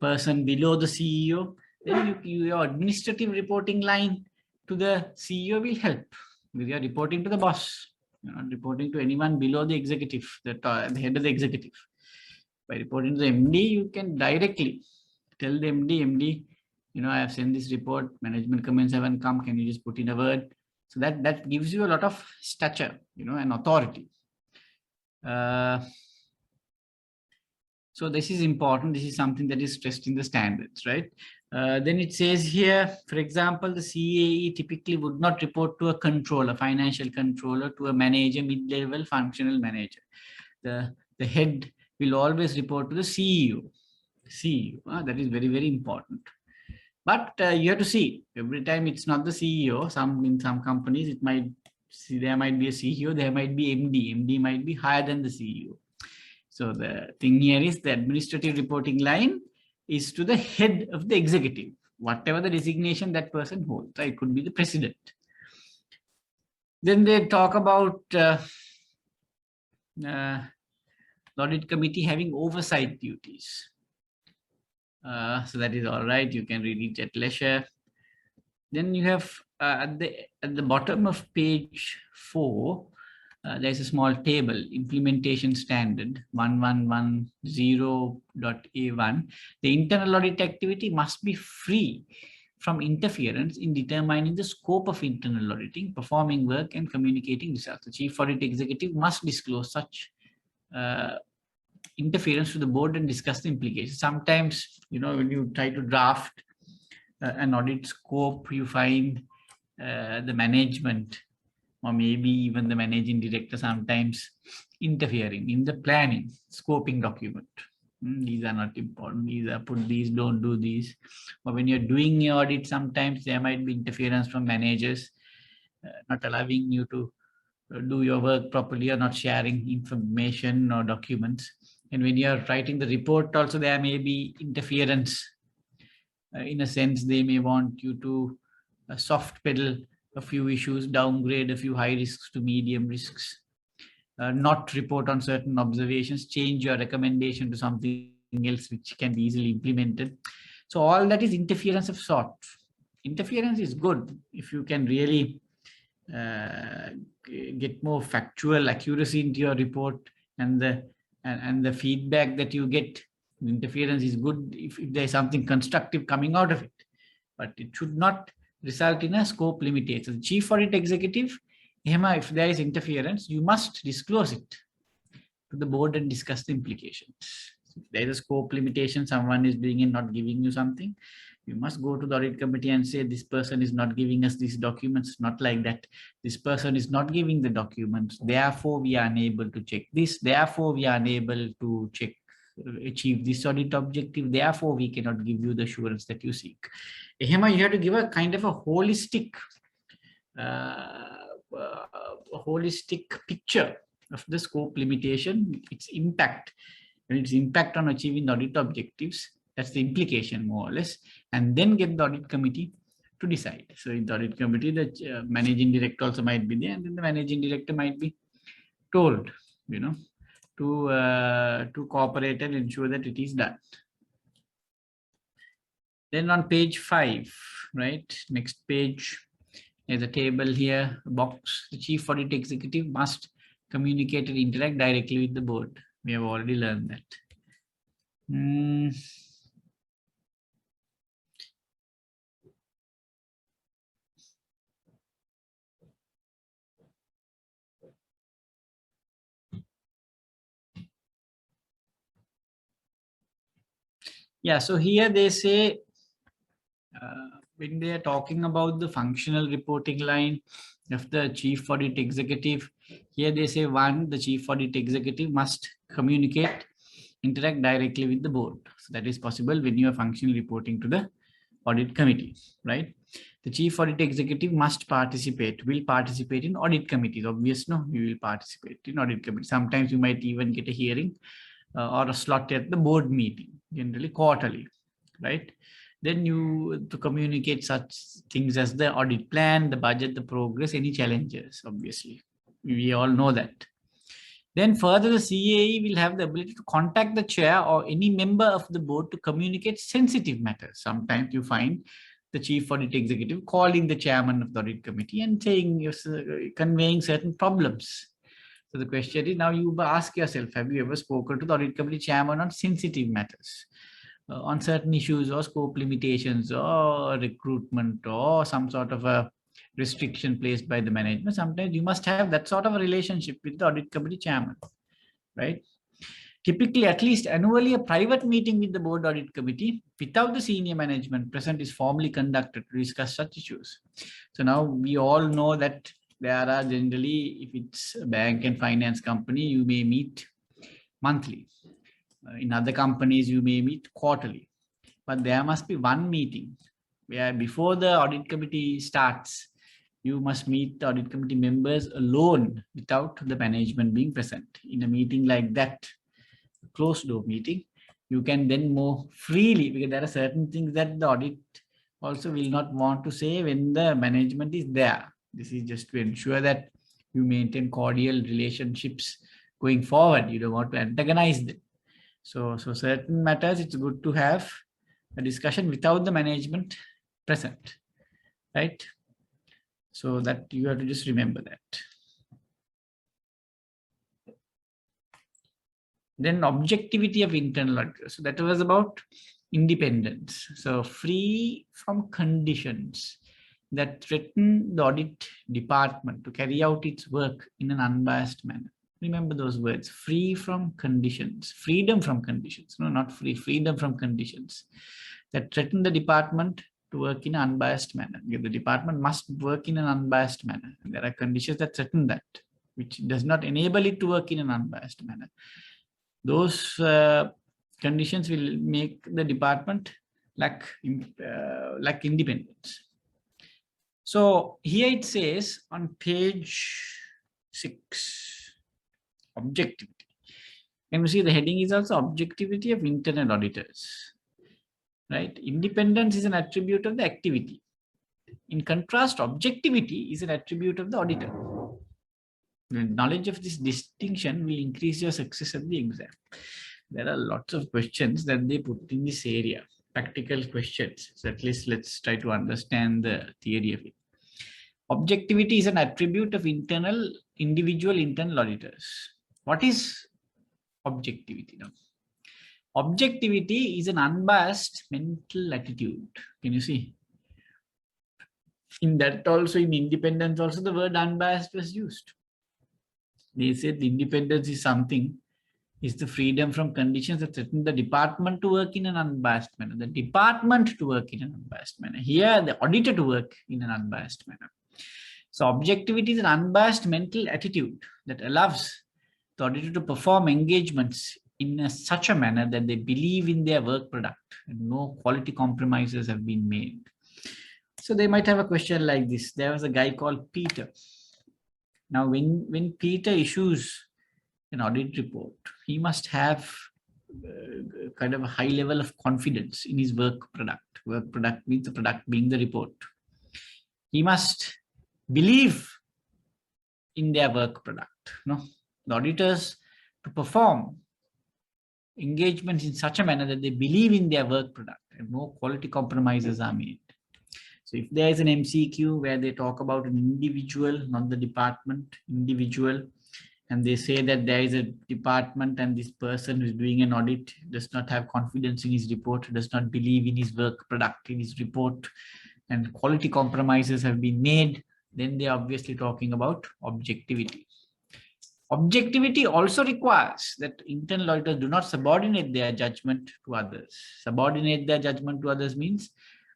Speaker 1: person below the CEO, then your administrative reporting line to the CEO will help, because you are reporting to the boss. You're not reporting to anyone below the executive, the head of the executive. By reporting to the MD, you can directly tell the MD, I have sent this report, management comments haven't come, can you just put in a word? So that gives you a lot of stature, and authority. So this is important. This is something that is stressed in the standards, right? Then it says here, for example, the CAE typically would not report to a controller, financial controller, to a manager, mid-level functional manager. The head will always report to the CEO. That is very, very important. But you have to see, every time it's not the CEO. In some companies, there might be a CEO, there might be MD. MD might be higher than the CEO. So the thing here is the administrative reporting line is to the head of the executive, whatever the designation that person holds. It could be the president. Then they talk about the audit committee having oversight duties. So that is all right. You can read it at leisure. Then you have at the bottom of page 4, there's a small table, implementation standard 1110.A1. The internal audit activity must be free from interference in determining the scope of internal auditing, performing work, and communicating results. The chief audit executive must disclose such interference to the board and discuss the implications. Sometimes, when you try to draft an audit scope, you find the management or maybe even the managing director sometimes interfering in the planning, scoping document. These are not important. These are put these, don't do these. But when you're doing your audit, sometimes there might be interference from managers, not allowing you to do your work properly or not sharing information or documents. And when you're writing the report also, there may be interference. In a sense, they may want you to soft pedal a few issues, downgrade a few high risks to medium risks, not report on certain observations, change your recommendation to something else which can be easily implemented. So all that is interference of sort. Interference is good if you can really get more factual accuracy into your report, and the feedback that you get. Interference is good if there is something constructive coming out of it, but it should not result in a scope limitation. The chief audit executive, if there is interference, you must disclose it to the board and discuss the implications. If there is a scope limitation, someone is doing and not giving you something, you must go to the audit committee and say, this person is not giving us these documents, not like that. This person is not giving the documents. Therefore, we are unable to check this. Therefore, we are unable to check achieve this audit objective, therefore we cannot give you the assurance that you seek. You have to give a kind of a holistic picture of the scope limitation, its impact, and its impact on achieving the audit objectives. That's the implication, more or less, and then get the audit committee to decide. So in the audit committee, the managing director also might be there, and then the managing director might be told, to cooperate and ensure that it is done. Then on page 5, right, next page, there's a table here, a box. The chief audit executive must communicate and interact directly with the board. We have already learned that. Yeah, so here they say, when they are talking about the functional reporting line of the chief audit executive, here they say, 1, the chief audit executive must communicate, interact directly with the board. So that is possible when you are functionally reporting to the audit committee, right? The chief audit executive must will participate in audit committees. Obviously, no, you will participate in audit committee. Sometimes you might even get a hearing or a slot at the board meeting, generally quarterly, right? Then you to communicate such things as the audit plan, the budget, the progress, any challenges, obviously. We all know that. Then further, the CAE will have the ability to contact the chair or any member of the board to communicate sensitive matters. Sometimes you find the chief audit executive calling the chairman of the audit committee and saying, conveying certain problems. So the question is, now you ask yourself, have you ever spoken to the audit committee chairman on sensitive matters, on certain issues or scope limitations or recruitment or some sort of a restriction placed by the management? Sometimes you must have that sort of a relationship with the audit committee chairman, right? Typically, at least annually, a private meeting with the board audit committee without the senior management present is formally conducted to discuss such issues. So now we all know that there are generally, if it's a bank and finance company, you may meet monthly. In other companies, you may meet quarterly. But there must be one meeting where before the audit committee starts, you must meet the audit committee members alone without the management being present. In a meeting like that, closed door meeting, you can then more freely, because there are certain things that the audit also will not want to say when the management is there. This is just to ensure that you maintain cordial relationships going forward. You don't want to antagonize them. So certain matters, it's good to have a discussion without the management present, right? So that you have to just remember that. Then objectivity of internal auditors. So that was about independence. So free from conditions that threaten the audit department to carry out its work in an unbiased manner. Remember those words, free from conditions, freedom from conditions, no, not free, freedom from conditions that threaten the department to work in an unbiased manner. The department must work in an unbiased manner. And there are conditions that threaten that, which does not enable it to work in an unbiased manner. Those conditions will make the department lack independence. So here it says on page 6, objectivity. Can you see the heading is also objectivity of internal auditors, right? Independence is an attribute of the activity. In contrast, objectivity is an attribute of the auditor. The knowledge of this distinction will increase your success at the exam. There are lots of questions that they put in this area, practical questions. So at least let's try to understand the theory of it. Objectivity is an attribute of individual internal auditors. What is objectivity now? Objectivity is an unbiased mental attitude. Can you see? In that also, in independence also, the word unbiased was used. They said independence is something, is the freedom from conditions that threaten the department to work in an unbiased manner. The department to work in an unbiased manner. Here, the auditor to work in an unbiased manner. So objectivity is an unbiased mental attitude that allows the auditor to perform engagements in such a manner that they believe in their work product and no quality compromises have been made. So they might have a question like this. There was a guy called Peter. Now, when Peter issues an audit report, he must have kind of a high level of confidence in his work product. Work product means the product being the report. He must believe in their work product. No, the auditors to perform engagements in such a manner that they believe in their work product and no quality compromises are made. So if there is an MCQ where they talk about an individual, not the department, individual, and they say that there is a department and this person who is doing an audit does not have confidence in his report, does not believe in his work product, in his report, and quality compromises have been made, then they're obviously talking about objectivity. Objectivity also requires that internal auditors do not subordinate their judgment to others. Subordinate their judgment to others means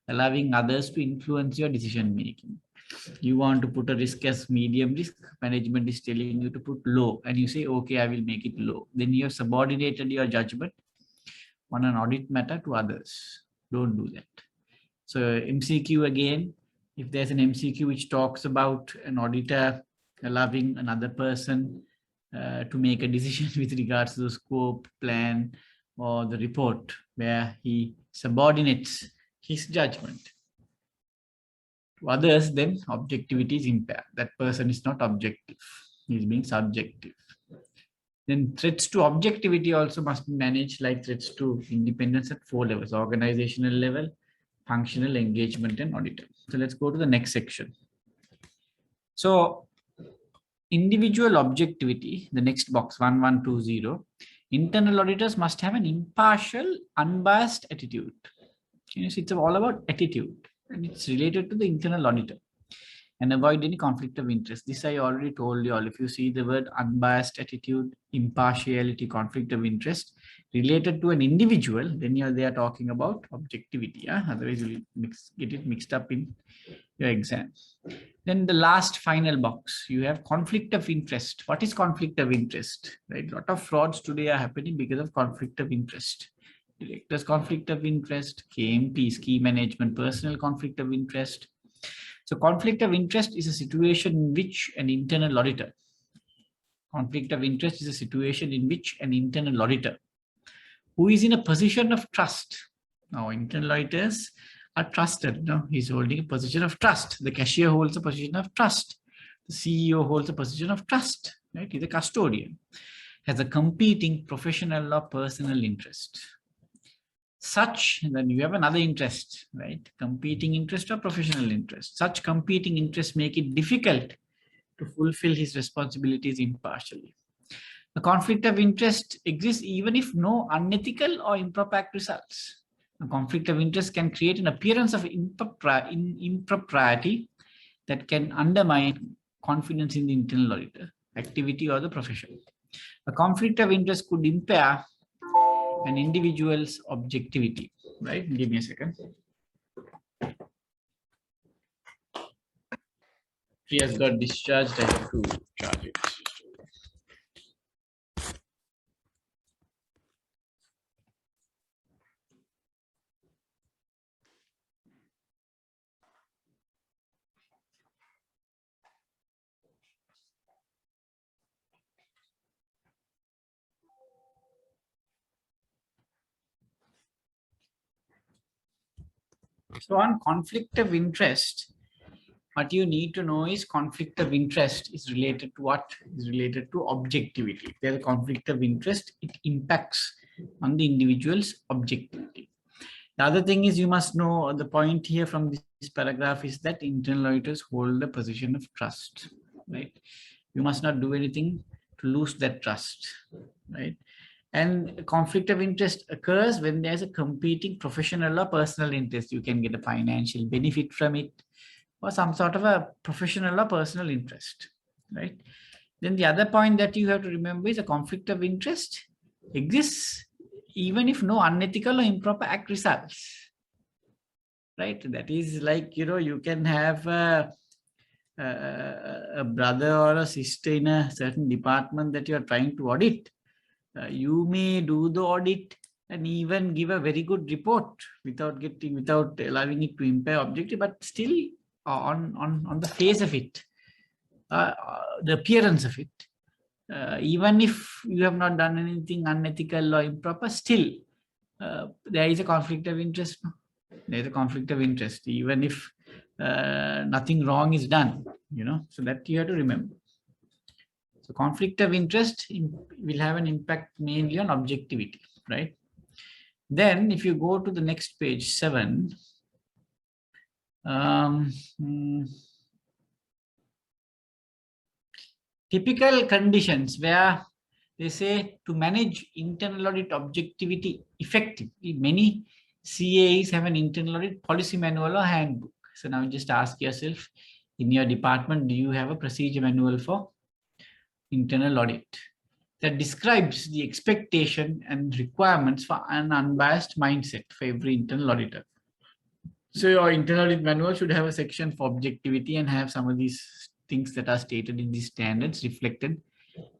Speaker 1: allowing others to influence your decision making. You want to put a risk as medium risk, management is telling you to put low, and you say, okay, I will make it low. Then you have subordinated your judgment on an audit matter to others. Don't do that. So MCQ again, if there's an MCQ which talks about an auditor allowing another person to make a decision with regards to the scope, plan, or the report, where he subordinates his judgment to others, then objectivity is impaired. That person is not objective. He is being subjective. Then threats to objectivity also must be managed like threats to independence at 4 levels: organizational level, functional, engagement, and auditor. So let's go to the next section. So individual objectivity, the next box 1120, internal auditors must have an impartial, unbiased attitude. You see, it's all about attitude, and it's related to the internal auditor, and avoid any conflict of interest. This I already told you all. If you see the word unbiased attitude, impartiality, conflict of interest related to an individual, then they are talking about objectivity. Yeah? Otherwise, you'll get it mixed up in your exam. Then the last final box, you have conflict of interest. What is conflict of interest? Right? A lot of frauds today are happening because of conflict of interest. Director's conflict of interest, KMP, key management, personal conflict of interest. So conflict of interest is a situation in which an internal auditor, conflict of interest is a situation in which an internal auditor who is in a position of trust. Now, internal auditors are trusted. No, he's holding a position of trust. The cashier holds a position of trust. The CEO holds a position of trust. Right? He's a custodian. Has a competing professional or personal interest. Such, then you have another interest, right? Competing interest or professional interest. Such competing interests make it difficult to fulfill his responsibilities impartially. A conflict of interest exists even if no unethical or improper act results. A conflict of interest can create an appearance of impropriety that can undermine confidence in the internal auditor, activity, or the profession. A conflict of interest could impair an individual's objectivity, right? Give me a second. He has got discharged, I have to charge it. So on conflict of interest, what you need to know is conflict of interest is related to what? Is related to objectivity. If there's a conflict of interest, it impacts on the individual's objectivity. The other thing is you must know the point here from this paragraph is that internal auditors hold a position of trust, right? You must not do anything to lose that trust, right? And conflict of interest occurs when there's a competing professional or personal interest. You can get a financial benefit from it or some sort of a professional or personal interest, right? Then the other point that you have to remember is a conflict of interest exists even if no unethical or improper act results, right? That is like, you can have a brother or a sister in a certain department that you are trying to audit. You may do the audit and even give a very good report without allowing it to impair objective, but still on the face of it, the appearance of it, even if you have not done anything unethical or improper, still there is a conflict of interest. There is a conflict of interest, even if nothing wrong is done, so that you have to remember. So conflict of interest will have an impact mainly on objectivity, right? Then if you go to the next page, 7, typical conditions where they say to manage internal audit objectivity effectively, many CAs have an internal audit policy manual or handbook. So now just ask yourself, in your department, do you have a procedure manual for internal audit that describes the expectation and requirements for an unbiased mindset for every internal auditor? So your internal audit manual should have a section for objectivity and have some of these things that are stated in these standards reflected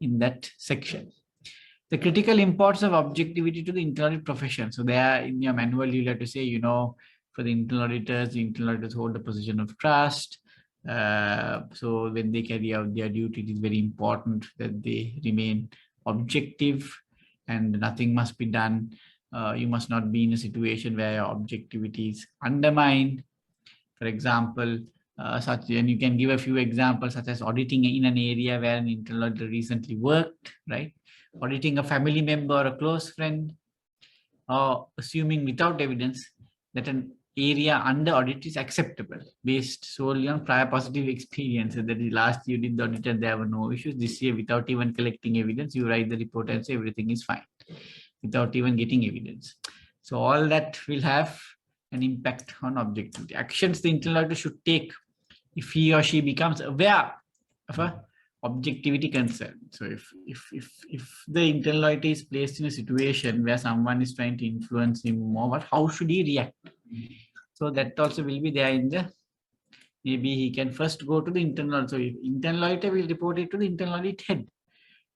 Speaker 1: in that section. The critical importance of objectivity to the internal audit profession. So there in your manual, you'll have to say, for the internal auditors hold a position of trust. So when they carry out their duty, it is very important that they remain objective and nothing must be done. You must not be in a situation where your objectivity is undermined. For example, and you can give a few examples such as auditing in an area where an internal auditor recently worked, right? Auditing a family member or a close friend, or assuming without evidence that an area under audit is acceptable based solely on prior positive experiences. That is, last year you did the audit and there were no issues. This year, without even collecting evidence, you write the report and say everything is fine without even getting evidence. So all that will have an impact on objectivity. Actions the internal auditor should take if he or she becomes aware of a objectivity concern. So if the internal auditor is placed in a situation where someone is trying to influence him more, how should he react? So that also will be there in the, maybe he can first go to the internal. So if internal auditor will report it to the internal audit head.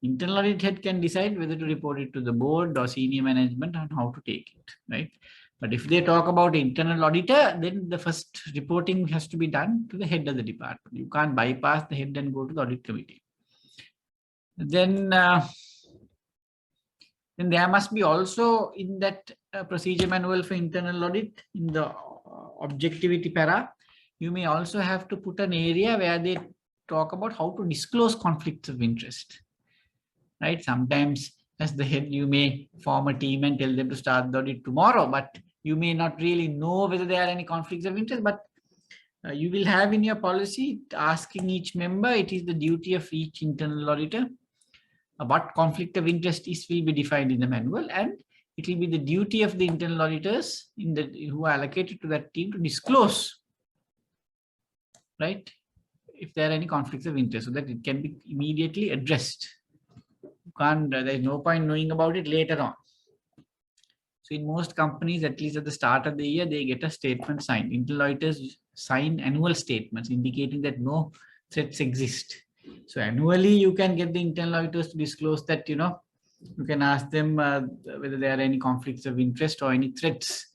Speaker 1: Internal audit head can decide whether to report it to the board or senior management on how to take it, right? But if they talk about internal auditor, then the first reporting has to be done to the head of the department. You can't bypass the head and go to the audit committee. Then there must be also in that procedure manual for internal audit, in the objectivity para, you may also have to put an area where they talk about how to disclose conflicts of interest, right? Sometimes as the head, you may form a team and tell them to start the audit tomorrow, but you may not really know whether there are any conflicts of interest, but you will have in your policy asking each member, it is the duty of each internal auditor. What conflict of interest is will be defined in the manual, and it will be the duty of the internal auditors who are allocated to that team to disclose, right, if there are any conflicts of interest, so that it can be immediately addressed. You can't, there is no point knowing about it later on. So in most companies, at least at the start of the year, they get a statement signed. Internal auditors sign annual statements indicating that no threats exist. So annually, you can get the internal auditors to disclose that, you can ask them whether there are any conflicts of interest or any threats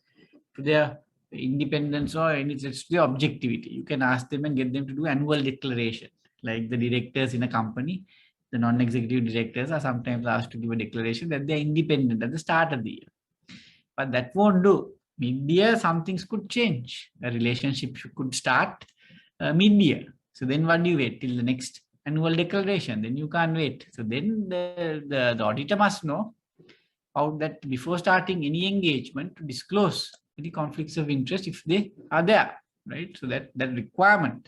Speaker 1: to their independence or any threats to their objectivity. You can ask them and get them to do annual declaration. Like the directors in a company, the non-executive directors are sometimes asked to give a declaration that they're independent at the start of the year. But that won't do. Mid-year, some things could change. A relationship could start mid-year. So then what do you wait till the next annual declaration? Then you can't wait. So then the auditor must know how that before starting any engagement to disclose any conflicts of interest if they are there, right? So that requirement.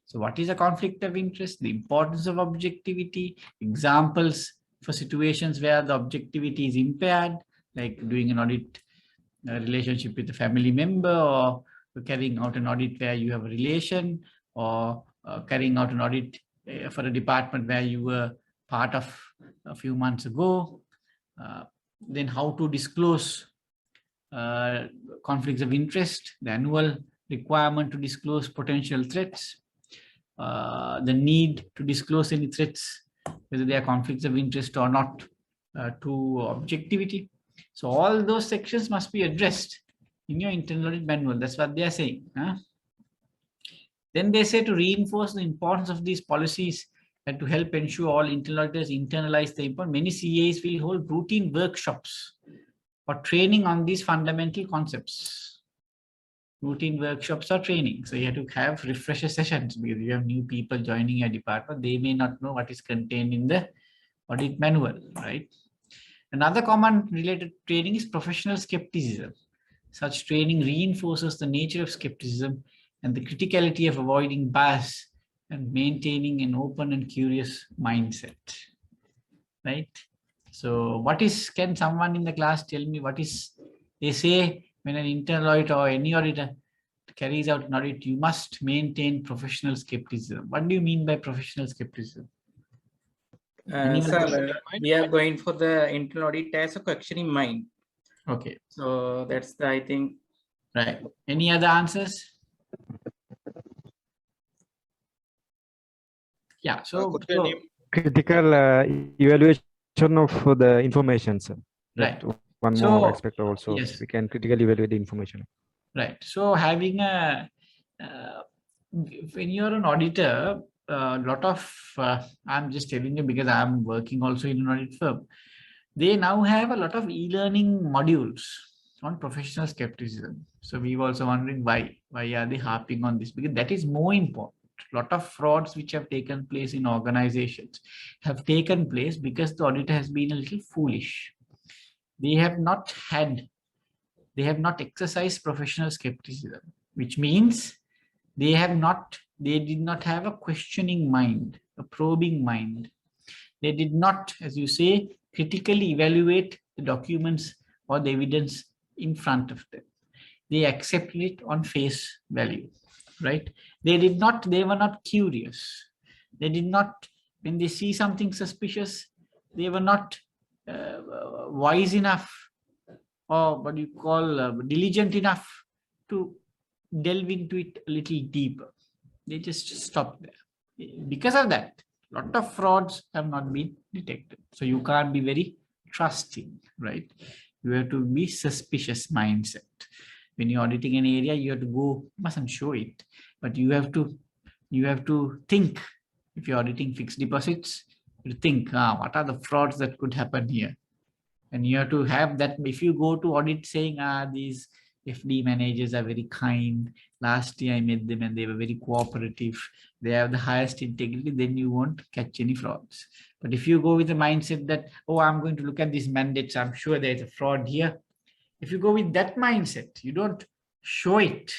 Speaker 1: So what is a conflict of interest? The importance of objectivity, examples for situations where the objectivity is impaired, like doing an audit relationship with a family member, or carrying out an audit where you have a relation, or carrying out an audit for a department where you were part of a few months ago. Then how to disclose conflicts of interest, the annual requirement to disclose potential threats, the need to disclose any threats, whether they are conflicts of interest or not, to objectivity. So all those sections must be addressed in your internal audit manual. That's what they are saying. Then they say to reinforce the importance of these policies and to help ensure all internal auditors internalize the importance, many CAs will hold routine workshops or training on these fundamental concepts. Routine workshops or training. So you have to have refresher sessions because you have new people joining your department. They may not know what is contained in the audit manual, right? Another common related training is professional skepticism. Such training reinforces the nature of skepticism and the criticality of avoiding bias and maintaining an open and curious mindset, right? So what is, can someone in the class tell me what is, they say when an internal auditor or any auditor carries out an audit, you must maintain professional skepticism. What do you mean by professional skepticism?
Speaker 4: Sir, we are going for the internal audit as a question in mind.
Speaker 1: Okay.
Speaker 4: So that's the, I think.
Speaker 1: Right. Any other answers? Yeah. So,
Speaker 6: critical evaluation of the information, sir.
Speaker 1: Right.
Speaker 6: One
Speaker 1: So,
Speaker 6: more aspect also,
Speaker 1: yes.
Speaker 6: we can critically evaluate the information.
Speaker 1: Right. So having a, when you're an auditor, a lot of, I'm just telling you because I'm working also in an audit firm, they now have a lot of e-learning modules on professional skepticism. So we were also wondering why are they harping on this? Because that is more important. A lot of frauds which have taken place in organizations have taken place because the auditor has been a little foolish. They have not exercised professional skepticism, which means they did not have a questioning mind, a probing mind. They did not, as you say, critically evaluate the documents or the evidence in front of them. They accepted it on face value, right? They were not curious. They did not, when they see something suspicious, they were not wise enough or what you call diligent enough to delve into it a little deeper. They just stopped there. Because of that, a lot of frauds have not been detected. So you can't be very trusting, right? You have to be suspicious mindset. When you're auditing an area, you have to go, mustn't show it, but you have to think. If you're auditing fixed deposits, you think, what are the frauds that could happen here? And you have to have that. If you go to audit saying, these FD managers are very kind. Last year I met them and they were very cooperative. They have the highest integrity, then you won't catch any frauds. But if you go with the mindset that, oh, I'm going to look at these mandates, I'm sure there's a fraud here. If you go with that mindset, you don't show it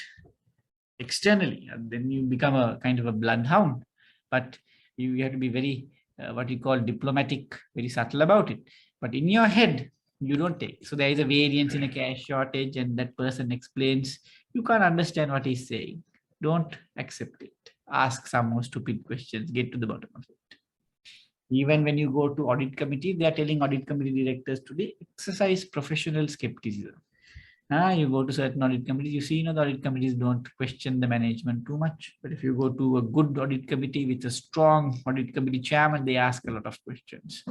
Speaker 1: externally, and then you become a kind of a bloodhound. But you have to be very, what you call diplomatic, very subtle about it. But in your head, you don't take. So there is a variance in a cash shortage and that person explains, you can't understand what he's saying. Don't accept it. Ask some more stupid questions, get to the bottom of it. Even when you go to audit committee, they are telling audit committee directors today, exercise professional skepticism. You go to certain audit committees, you see, the audit committees don't question the management too much. But if you go to a good audit committee with a strong audit committee chairman, they ask a lot of questions.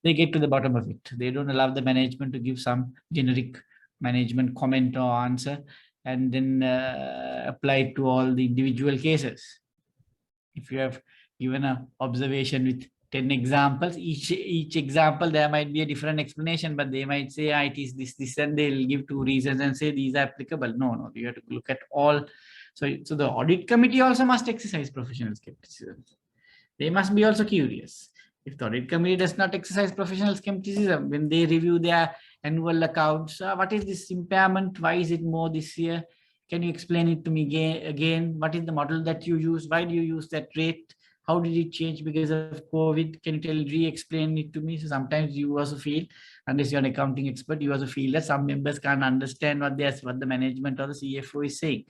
Speaker 1: They get to the bottom of it. They don't allow the management to give some generic management comment or answer and then apply it to all the individual cases. If you have given an observation with 10 examples, each example there might be a different explanation, but they might say, it is this, and they'll give 2 reasons and say these are applicable. No, you have to look at all. So the audit committee also must exercise professional skepticism. They must be also curious. If the audit committee does not exercise professional skepticism, when they review their annual accounts, what is this impairment? Why is it more this year? Can you explain it to me again? What is the model that you use? Why do you use that rate? How did it change because of COVID? Can you re-explain it to me? So sometimes you also feel, unless you're an accounting expert, you also feel that some members can't understand what the management or the CFO is saying.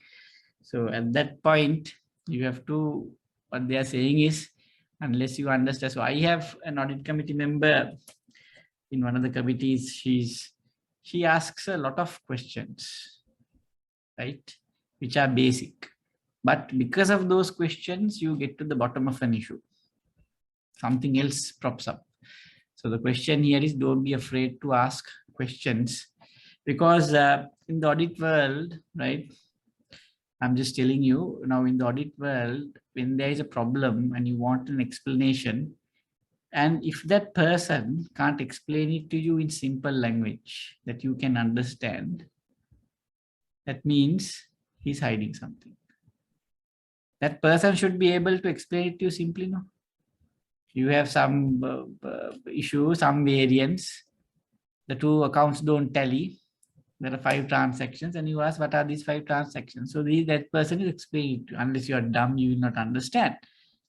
Speaker 1: So at that point, you have to, what they are saying is, unless you understand. So I have an audit committee member in one of the committees. She asks a lot of questions, right, which are basic. But because of those questions, you get to the bottom of an issue. Something else props up. So the question here is, don't be afraid to ask questions, because in the audit world, right? I'm just telling you now, in the audit world, when there is a problem and you want an explanation, and if that person can't explain it to you in simple language that you can understand, that means he's hiding something. That person should be able to explain it to you simply, no? You have some issue, some variance, the two accounts don't tally, there are 5 transactions, and you ask, what are these 5 transactions? So that person is explaining it to you. Unless you are dumb, you will not understand.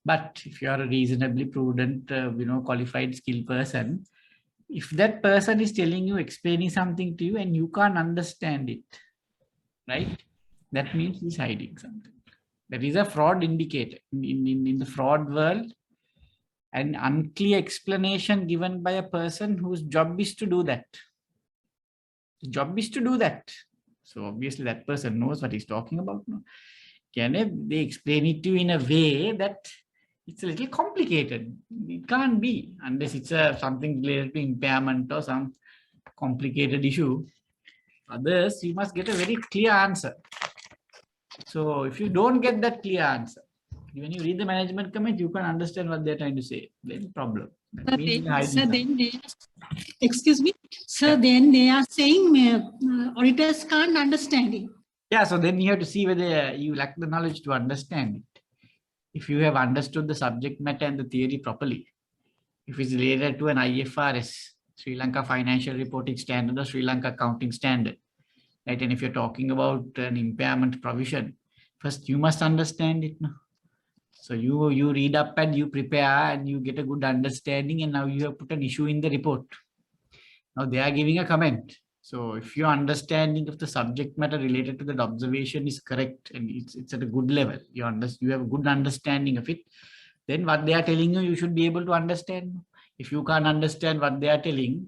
Speaker 1: But if you are a reasonably prudent, qualified, skilled person, if that person is telling you, explaining something to you, and you can't understand it, right? That means he's hiding something. That is a fraud indicator. In the fraud world, an unclear explanation given by a person whose job is to do that. The job is to do that. So obviously that person knows what he's talking about. No? Can they explain it to you in a way that it's a little complicated? It can't be, unless it's something related to impairment or some complicated issue. Others, you must get a very clear answer. So if you don't get that clear answer, when you read the management comment, you can understand what they're trying to say. Then problem. That means you're hiding something.
Speaker 7: Excuse me, sir, then they are saying auditors can't understand it.
Speaker 1: Yeah, so then you have to see whether you lack the knowledge to understand it. If you have understood the subject matter and the theory properly, if it's related to an IFRS, Sri Lanka Financial Reporting Standard or Sri Lanka Accounting Standard, right? And if you're talking about an impairment provision, first you must understand it. No? So you read up and you prepare and you get a good understanding, and now you have put an issue in the report. Now they are giving a comment. So if your understanding of the subject matter related to that observation is correct and it's at a good level, you have a good understanding of it, then what they are telling you, you should be able to understand. If you can't understand what they are telling,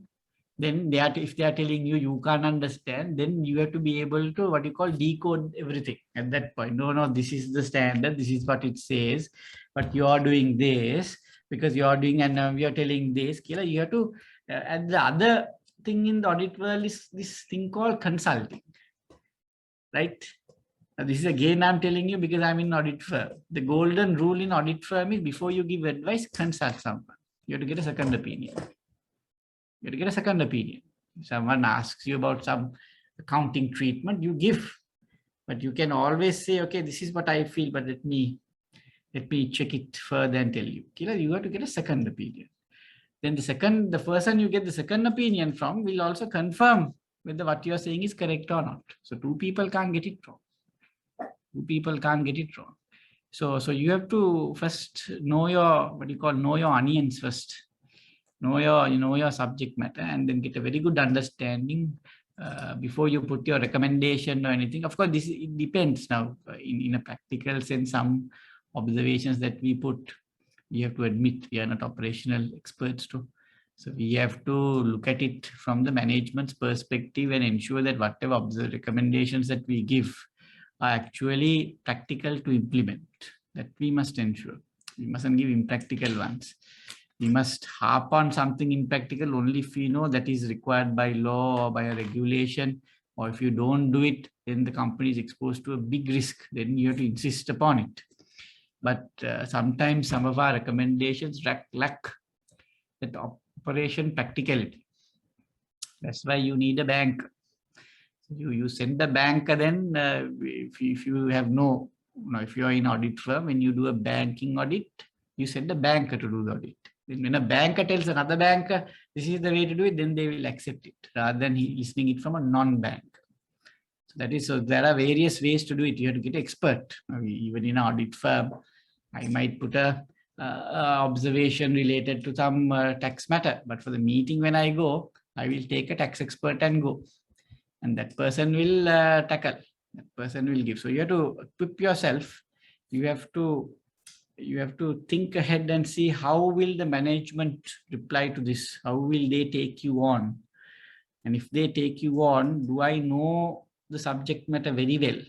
Speaker 1: then if they are telling you, you can't understand, then you have to be able to, what you call, decode everything at that point. No, this is the standard, this is what it says, but you are doing this because you are doing, and we are telling this. You have to, and the other thing in the audit world is this thing called consulting, right? Now, this is again, I'm telling you because I'm in audit firm. The golden rule in audit firm is, before you give advice, consult someone. You have to get a second opinion. You have to get a second opinion. If someone asks you about some accounting treatment, you give, but you can always say, okay, this is what I feel, but let me check it further and tell you. You have to get a second opinion. Then the person you get the second opinion from will also confirm whether what you are saying is correct or not. So 2 people can't get it wrong. 2 people can't get it wrong. So you have to first know your, know your onions first. Know your subject matter, and then get a very good understanding before you put your recommendation or anything. Of course, it depends now. In a practical sense, some observations that we put, we have to admit we are not operational experts too. So we have to look at it from the management's perspective and ensure that whatever recommendations that we give are actually practical to implement. That we must ensure. We mustn't give impractical ones. We must harp on something impractical only if we know that is required by law or by a regulation, or if you don't do it, then the company is exposed to a big risk. Then you have to insist upon it. But sometimes some of our recommendations lack that operation practicality. That's why you need a banker. You send a banker, then if you have if you are in audit firm, when you do a banking audit, you send a banker to do the audit. When a banker tells another banker, this is the way to do it, then they will accept it rather than listening it from a non-banker. So there are various ways to do it. You have to get an expert. Even in an audit firm, I might put a observation related to some tax matter, but for the meeting when I go, I will take a tax expert and go, and that person will tackle. That person will give. So you have to equip yourself. You have to think ahead and see how will the management reply to this? How will they take you on? And if they take you on, do I know the subject matter very well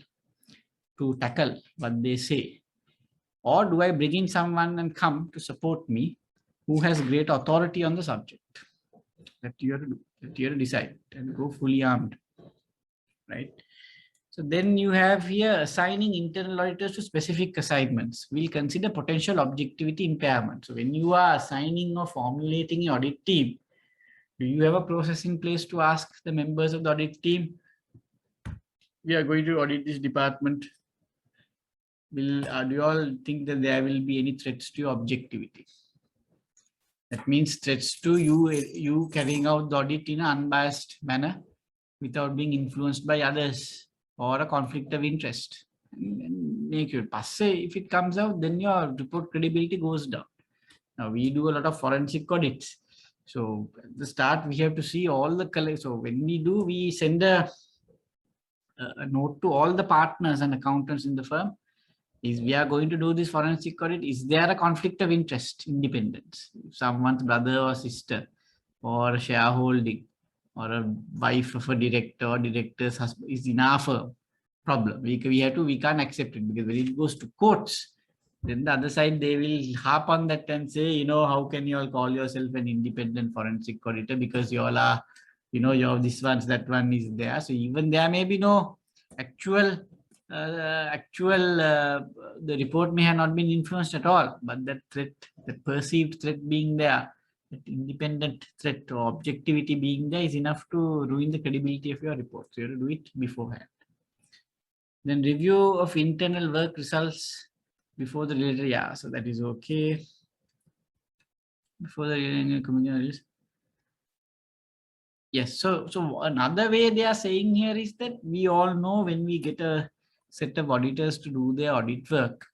Speaker 1: to tackle what they say? Or do I bring in someone and come to support me who has great authority on the subject. That you have to do, that you have to decide and go fully armed, right? So then you have here assigning internal auditors to specific assignments. We'll consider potential objectivity impairment. So when you are assigning or formulating an audit team, do you have a process in place to ask the members of the audit team, we are going to audit this department? Do you all think that there will be any threats to your objectivity? That means threats to you carrying out the audit in an unbiased manner without being influenced by others or a conflict of interest. And make it pass. If it comes out, then your report credibility goes down. Now we do a lot of forensic audits. So at the start, we have to see all the collections. So when we do, we send a note to all the partners and accountants in the firm. Is we are going to do this forensic audit. Is there a conflict of interest, independence? If someone's brother or sister or a shareholding or a wife of a director or director's husband is in our firm, problem. We can't accept it, because when it goes to courts, then the other side, they will harp on that and say, how can you all call yourself an independent forensic auditor, because you all are, you're this one, that one is there. So even there may be no actual, the report may have not been influenced at all, but that threat, the perceived threat being there, that independent threat or objectivity being there is enough to ruin the credibility of your report. So you have to do it beforehand. Then review of internal work results before the related, yeah, so that is okay. Before the related community. Yes, so another way they are saying here is that we all know when we get a set of auditors to do their audit work,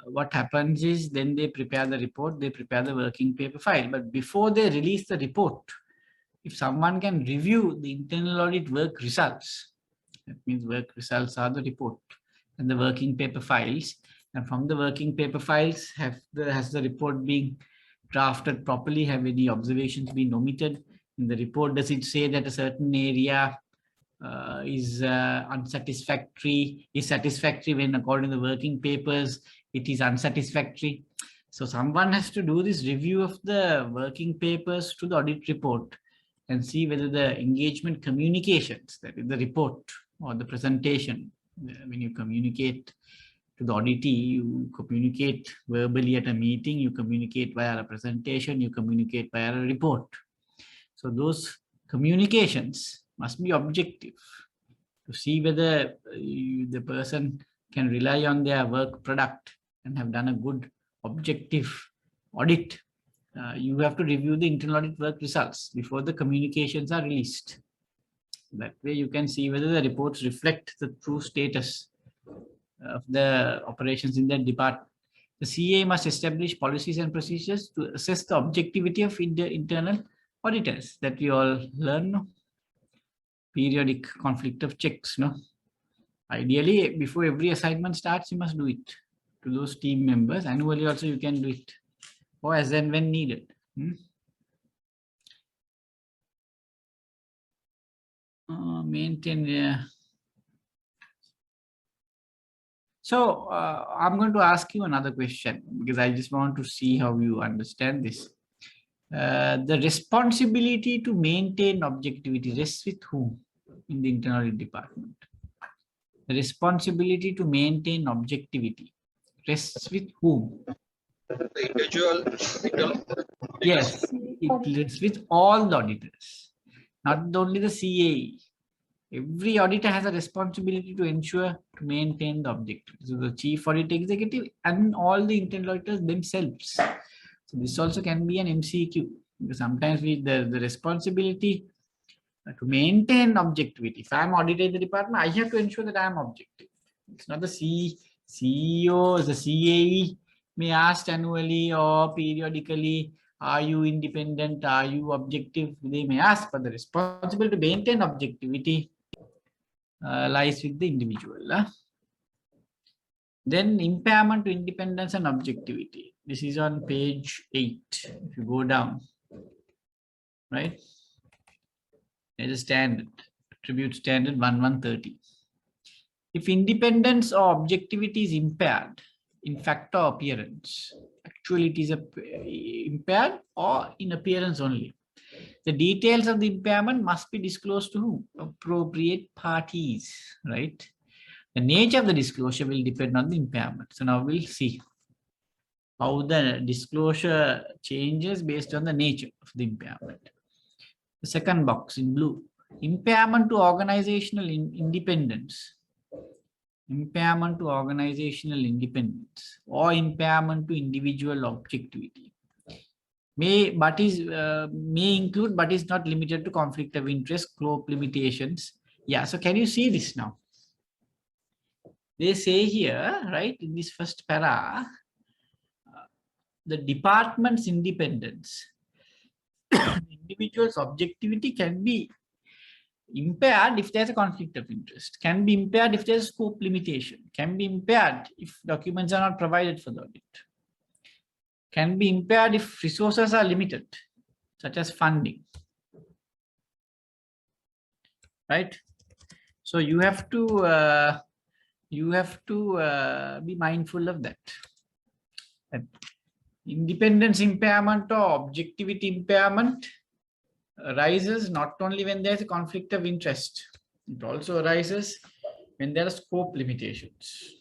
Speaker 1: what happens is then they prepare the report, they prepare the working paper file. But before they release the report, if someone can review the internal audit work results, that means work results are the report and the working paper files. And from the working paper files, has the report being drafted properly? Have any observations been omitted in the report? Does it say that a certain area is unsatisfactory, is satisfactory, when according to the working papers, it is unsatisfactory? So someone has to do this review of the working papers to the audit report and see whether the engagement communications, that is the report or the presentation, when you communicate to the auditee, you communicate verbally at a meeting, you communicate via a presentation, you communicate via a report. So those communications must be objective to see whether the person can rely on their work product and have done a good objective audit. You have to review the internal audit work results before the communications are released. That way you can see whether the reports reflect the true status of the operations in that department. The CA must establish policies and procedures to assess the objectivity of internal auditors, that we all learn. No? Periodic conflict of checks. No? Ideally, before every assignment starts, you must do it to those team members. Annually also you can do it, or as and when needed. Maintain. So I'm going to ask you another question, because I just want to see how you understand this. The responsibility to maintain objectivity rests with whom in the internal audit department? The responsibility to maintain objectivity rests with whom?
Speaker 3: The individual.
Speaker 1: Yes, it rests with all the auditors, not only the CAE. Every auditor has a responsibility to ensure to maintain the objectivity. So the chief audit executive and all the internal auditors themselves. So this also can be an MCQ, because sometimes the responsibility to maintain objectivity. If I'm auditing the department, I have to ensure that I'm objective. It's not the CEO, the CAE may ask annually or periodically, are you independent? Are you objective? They may ask, but the responsibility to maintain objectivity lies with the individual. Then impairment to independence and objectivity. This is on page 8. If you go down, right? There's a standard, attribute standard 1130. If independence or objectivity is impaired in fact or appearance, actually it is impaired or in appearance only. The details of the impairment must be disclosed to whom? Appropriate parties, right? The nature of the disclosure will depend on the impairment. So now we'll see how the disclosure changes based on the nature of the impairment. The second box in blue, impairment to organizational independence. Impairment to organizational independence or impairment to individual objectivity. May include but is not limited to conflict of interest, scope limitations. Yeah, so can you see this now? They say here, right, in this first para, the department's independence, individual's objectivity can be impaired if there's a conflict of interest, can be impaired if there's a scope limitation, can be impaired if documents are not provided for the audit, can be impaired if resources are limited, such as funding, right? So you have to be mindful of that. And independence impairment or objectivity impairment arises not only when there's a conflict of interest, it also arises when there are scope limitations.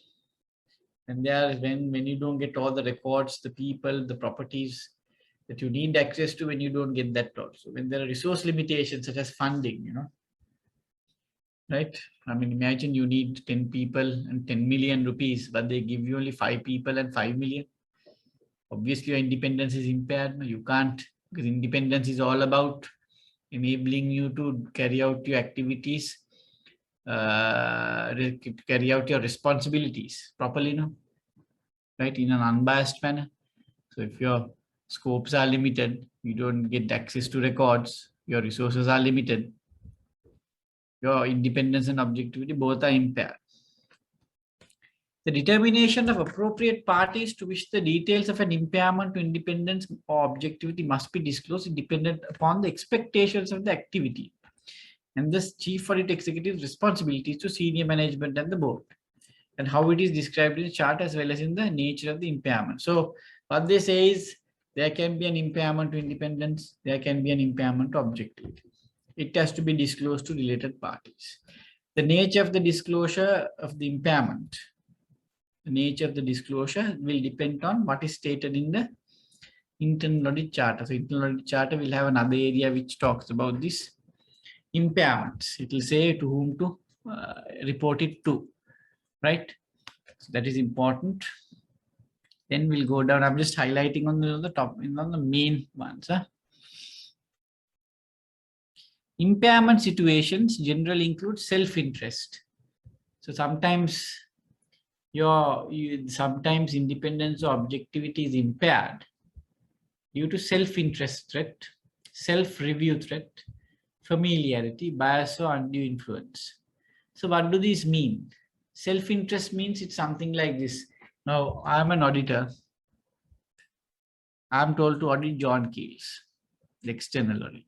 Speaker 1: And when you don't get all the records, the people, the properties that you need access to, when you don't get that also. When there are resource limitations such as funding, you know, right? I mean, imagine you need 10 people and 10 million rupees, but they give you only 5 people and 5 million. Obviously, your independence is impaired. You can't, because independence is all about enabling you to carry out your activities, carry out your responsibilities properly, no? Right, in an unbiased manner. So if your scopes are limited, you don't get access to records, your resources are limited, your independence and objectivity both are impaired. The determination of appropriate parties to which the details of an impairment to independence or objectivity must be disclosed is dependent upon the expectations of the activity and the chief audit executive's responsibilities to senior management and the board, and how it is described in the chart as well as in the nature of the impairment. So what they say is there can be an impairment to independence, there can be an impairment to objectivity. It has to be disclosed to related parties. The nature of the disclosure of the impairment, the nature of the disclosure will depend on what is stated in the internal audit charter. So internal audit charter will have another area which talks about this impairments. It will say to whom to report it to, right? So that is important. Then we'll go down. I'm just highlighting on the top, on the main ones. Impairment situations generally include self-interest. So sometimes sometimes independence or objectivity is impaired due to self-interest threat, self-review threat, familiarity, bias, or undue influence. So what do these mean? Self-interest means it's something like this. Now, I'm an auditor. I'm told to audit John Keels, the external audit.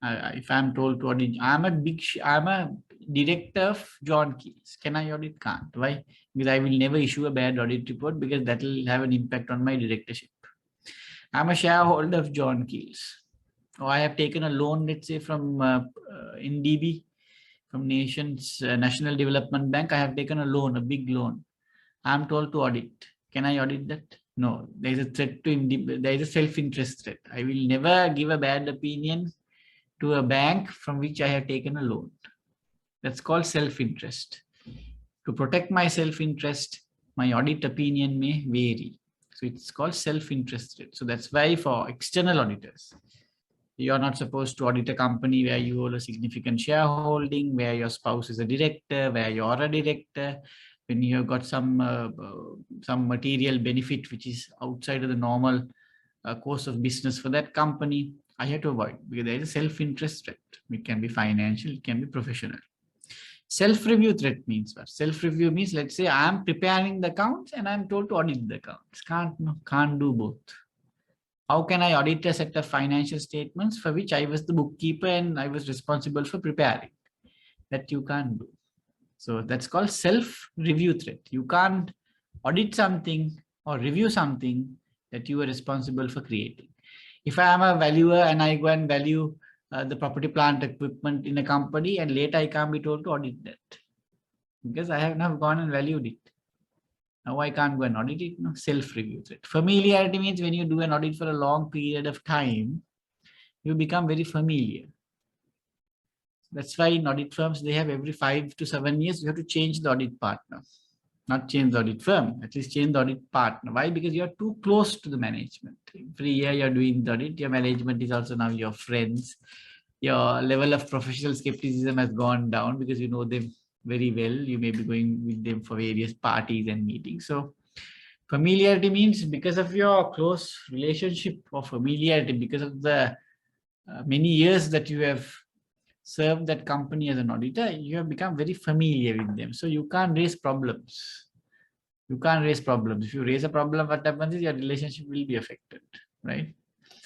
Speaker 1: If I'm told to audit, I'm a director of John Keels. Can I audit? Can't. Why? Because I will never issue a bad audit report because that will have an impact on my directorship. I'm a shareholder of John Keels. Or I have taken a loan, let's say, from NDB, from National Development Bank. I have taken a loan, a big loan. I'm told to audit. Can I audit that? No. There is a threat to there is a self-interest threat. I will never give a bad opinion to a bank from which I have taken a loan. That's called self-interest. To protect my self-interest, my audit opinion may vary. So it's called self-interest threat. So that's why for external auditors, you're not supposed to audit a company where you hold a significant shareholding, where your spouse is a director, where you're a director, when you have got some material benefit which is outside of the normal course of business for that company. I have to avoid because there is a self-interest threat. It can be financial, it can be professional. Self-review threat means what? Self-review means, let's say I'm preparing the accounts and I'm told to audit the accounts. Can't do both. How can I audit a set of financial statements for which I was the bookkeeper and I was responsible for preparing? That you can't do. So that's called self-review threat. You can't audit something or review something that you were responsible for creating. If I am a valuer and I go and value the property, plant, equipment in a company, and later I can't be told to audit that because I have not gone and valued it. Now I can't go and audit it. No, self-review. Familiarity means when you do an audit for a long period of time, you become very familiar. That's why in audit firms, they have every 5 to 7 years, you have to change the audit partner. Not change the audit firm, at least change the audit partner. Why? Because you are too close to the management. Every year you're doing the audit, your management is also now your friends. Your level of professional skepticism has gone down because you know them very well. You may be going with them for various parties and meetings. So familiarity means because of your close relationship or familiarity, because of the many years that you have served that company as an auditor, you have become very familiar with them. So you can't raise problems. You can't raise problems. If you raise a problem, what happens is your relationship will be affected, right?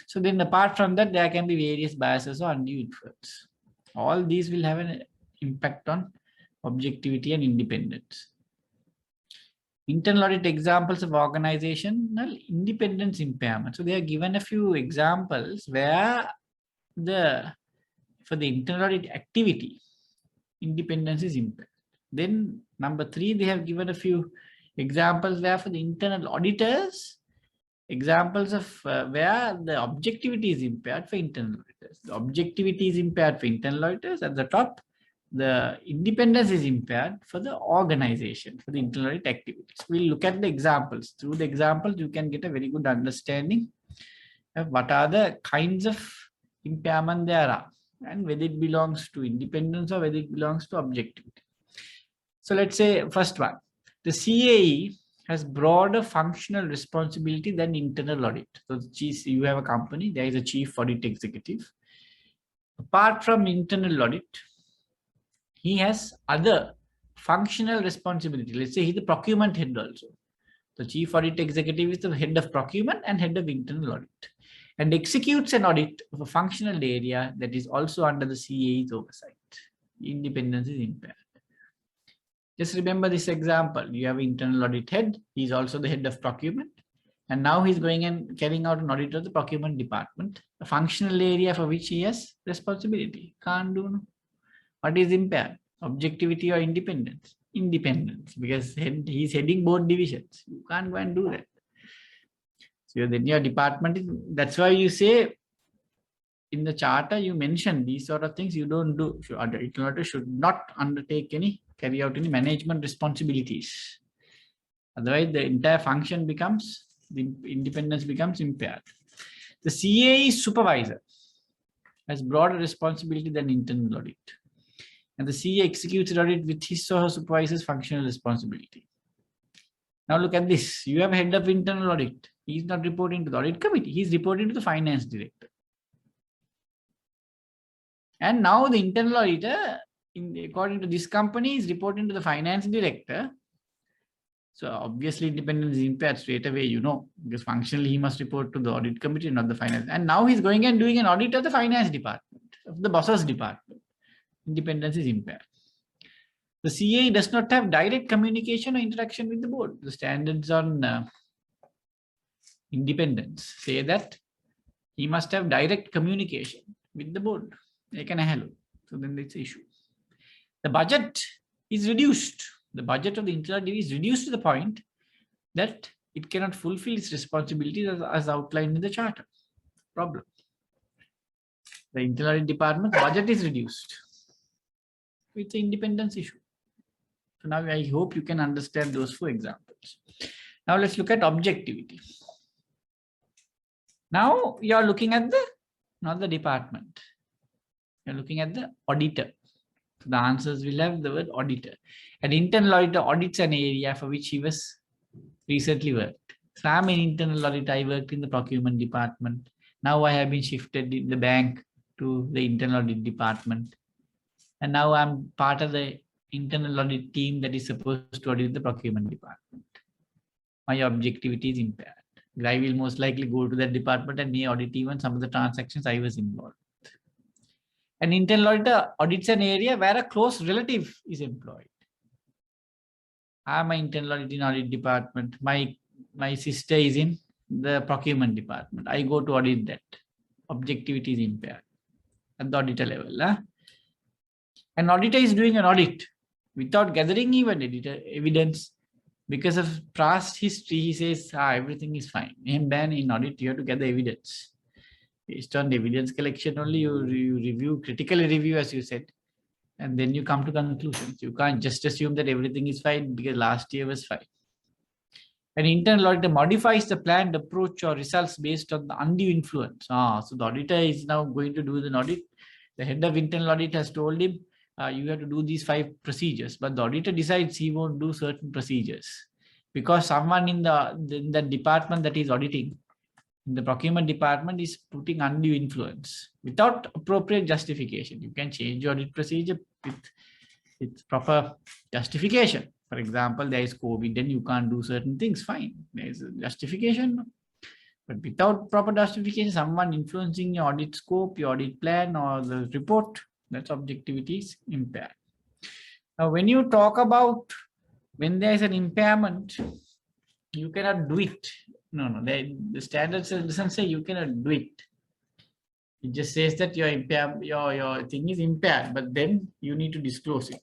Speaker 1: So then apart from that, there can be various biases or undue influence. All these will have an impact on objectivity and independence. Internal audit examples of organizational independence impairment. So they are given a few examples where for the internal audit activity, independence is impaired. Then number 3, they have given a few examples where for the internal auditors, examples of where the objectivity is impaired for internal auditors. The objectivity is impaired for internal auditors. At the top, the independence is impaired for the organization, for the internal audit activities. We'll look at the examples. Through the examples, you can get a very good understanding of what are the kinds of impairment there are, and whether it belongs to independence or whether it belongs to objectivity. So let's say first one, the CAE has broader functional responsibility than internal audit. So you have a company, there is a chief audit executive. Apart from internal audit, he has other functional responsibility. Let's say he's the procurement head also. The chief audit executive is the head of procurement and head of internal audit, and executes an audit of a functional area that is also under the CAE's oversight. Independence is impaired. Just remember this example. You have internal audit head. He's also the head of procurement. And now he's going and carrying out an audit of the procurement department, a functional area for which he has responsibility. Can't do. No. What is impaired? Objectivity or independence? Independence, because he's heading both divisions. You can't go and do that. So then your department is, that's why you say in the charter, you mention these sort of things you don't do. Internal auditor should not carry out any management responsibilities. Otherwise, the entire function becomes, the independence becomes impaired. The CAE supervisor has broader responsibility than internal audit. And the CAE executes the audit with his or her supervisor's functional responsibility. Now look at this. You have a head of internal audit. He's not reporting to the audit committee. He's reporting to the finance director. And now the internal auditor, according to this company, is reporting to the finance director. So obviously independence is impaired straight away, you know, because functionally he must report to the audit committee, not the finance. And now he's going and doing an audit of the finance department, of the boss's department. Independence is impaired. The CAE does not have direct communication or interaction with the board. The standards on independence say that he must have direct communication with the board. So then it's an issue. The budget is reduced. The budget of the internal audit is reduced to the point that it cannot fulfill its responsibilities as outlined in the charter. Problem. The internal audit department budget is reduced. It's an independence issue. So now I hope you can understand those 4 examples. Now let's look at objectivity. Now you are looking at not the department. You're looking at the auditor. So the answers will have the word auditor. An internal auditor audits an area for which he was recently worked. So I'm an internal auditor. I worked in the procurement department. Now I have been shifted in the bank to the internal audit department. And now I'm part of the internal audit team that is supposed to audit the procurement department. My objectivity is impaired. I will most likely go to that department and may audit even some of the transactions I was involved with. An internal auditor audits an area where a close relative is employed. I'm an internal audit department. My sister is in the procurement department. I go to audit that. Objectivity is impaired at the auditor level. An auditor is doing an audit without gathering even evidence. Because of past history, he says, everything is fine. In audit, you have to gather evidence. Based on the evidence collection only, you review, critically review, as you said, and then you come to conclusions. You can't just assume that everything is fine because last year was fine. An internal auditor modifies the planned approach or results based on the undue influence. So the auditor is now going to do the audit. The head of internal audit has told him, you have to do these 5 procedures, but the auditor decides he won't do certain procedures because someone in the department that is auditing, in the procurement department, is putting undue influence without appropriate justification. You can change your audit procedure with proper justification. For example, there is COVID and you can't do certain things, fine. There is a justification. But without proper justification, someone influencing your audit scope, your audit plan, or the report, that's objectivity is impaired. Now, when you talk about when there is an impairment, you cannot do it. No, the standard doesn't say you cannot do it. It just says that your thing is impaired, but then you need to disclose it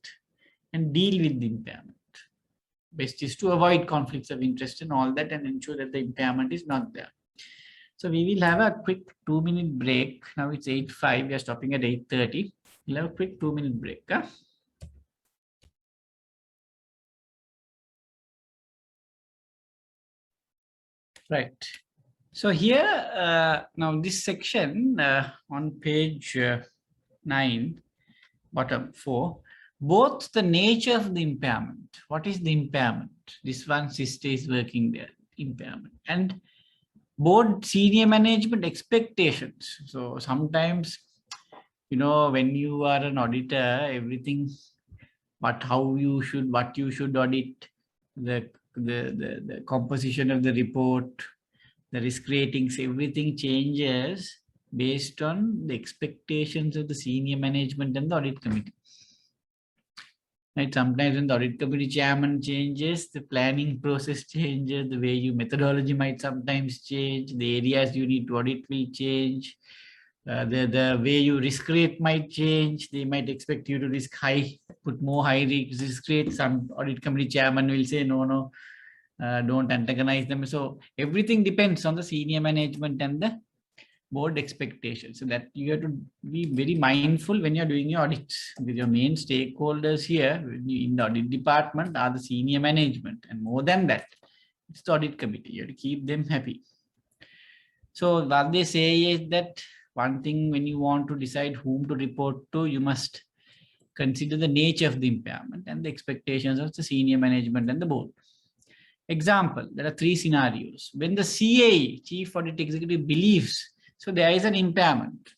Speaker 1: and deal with the impairment. Best is to avoid conflicts of interest and all that and ensure that the impairment is not there. So we will have a quick 2-minute break. Now it's 8:05. We are stopping at 8:30. We'll have a quick 2-minute break. Right. So here, now this section on page 9, bottom 4, both the nature of the impairment, what is the impairment? This one sister is working there, impairment, and board senior management expectations. So sometimes, when you are an auditor, everything, what you should audit, the composition of the report, the risk ratings, everything changes based on the expectations of the senior management and the audit committee. Right? Sometimes when the audit committee chairman changes, the planning process changes, the way you methodology might sometimes change, the areas you need to audit will change, the way you risk rate might change. They might expect you to risk high, put more high risk rate. Some audit committee chairman will say, no, don't antagonize them. So everything depends on the senior management and the board expectations. So that you have to be very mindful when you're doing your audits, because your main stakeholders here in the audit department are the senior management, and more than that, it's the audit committee. You have to keep them happy. So what they say is that one thing, when you want to decide whom to report to, you must consider the nature of the impairment and the expectations of the senior management and the board. Example, there are 3 scenarios. When the CA, Chief Audit Executive, believes, so there is an impairment.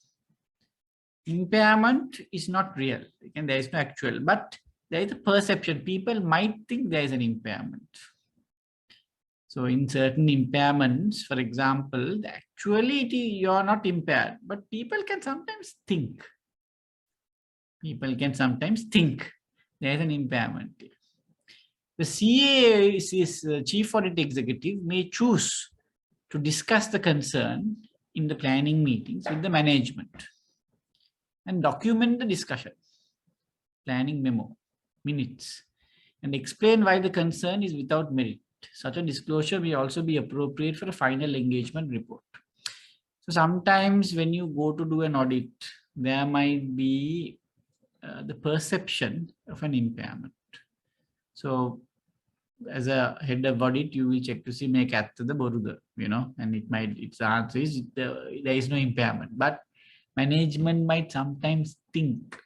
Speaker 1: Impairment is not real, and there is no actual, but there is a perception. People might think there is an impairment. So in certain impairments, for example, actually you are not impaired, but people can sometimes think. People can sometimes think there is an impairment. The CA, Chief Audit Executive, may choose to discuss the concern in the planning meetings with the management and document the discussion, planning memo, minutes, and explain why the concern is without merit. Such a disclosure may also be appropriate for a final engagement report. So sometimes when you go to do an audit, there might be the perception of an impairment. So as a head of audit, you will check to see make at the boruda, and its answer is there is no impairment, but management might sometimes think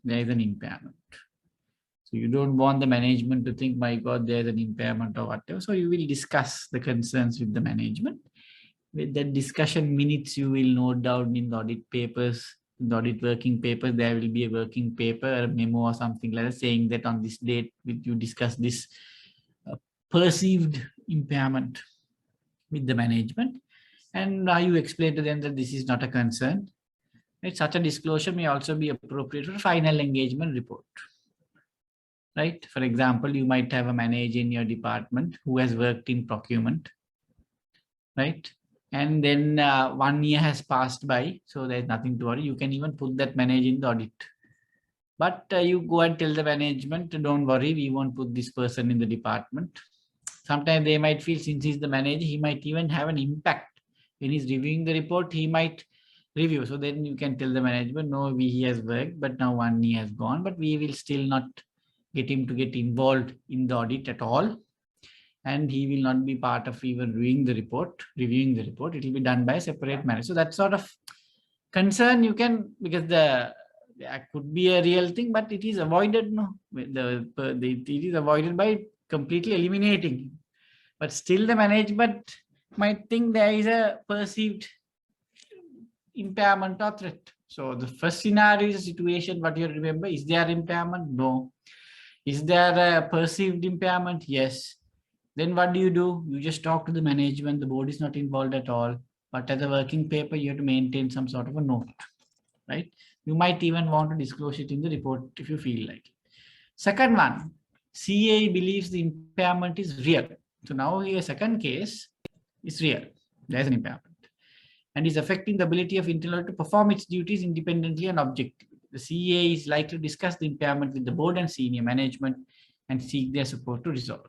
Speaker 1: there is an impairment. So you don't want the management to think, my God, there's an impairment or whatever. So you will discuss the concerns with the management. With that discussion minutes, you will note down in the audit papers, in the audit working papers, there will be a working paper, a memo or something like that, saying that on this date, you discuss this perceived impairment with the management. And you explain to them that this is not a concern. Right? Such a disclosure may also be appropriate for a final engagement report. Right? For example, you might have a manager in your department who has worked in procurement, right? And then 1 year has passed by, so there's nothing to worry. You can even put that manager in the audit. But you go and tell the management, don't worry, we won't put this person in the department. Sometimes they might feel, since he's the manager, he might even have an impact. When he's reviewing the report, he might review. So then you can tell the management, no, he has worked, but now 1 year has gone, but we will still not get him to get involved in the audit at all. And he will not be part of even reviewing the report. It will be done by a separate manager. So that sort of concern you can, because that could be a real thing, but it is avoided. No, it is avoided by completely eliminating him. But still the management might think there is a perceived impairment or threat. So the first scenario is a situation, what you remember, is there impairment? No. Is there a perceived impairment? Yes. Then what do? You just talk to the management, the board is not involved at all. But as a working paper, you have to maintain some sort of a note, right? You might even want to disclose it in the report if you feel like it. Second one, CA believes the impairment is real. So now here, second case is real. There's an impairment and is affecting the ability of internal to perform its duties independently and objectively. The CA is likely to discuss the impairment with the board and senior management and seek their support to resolve.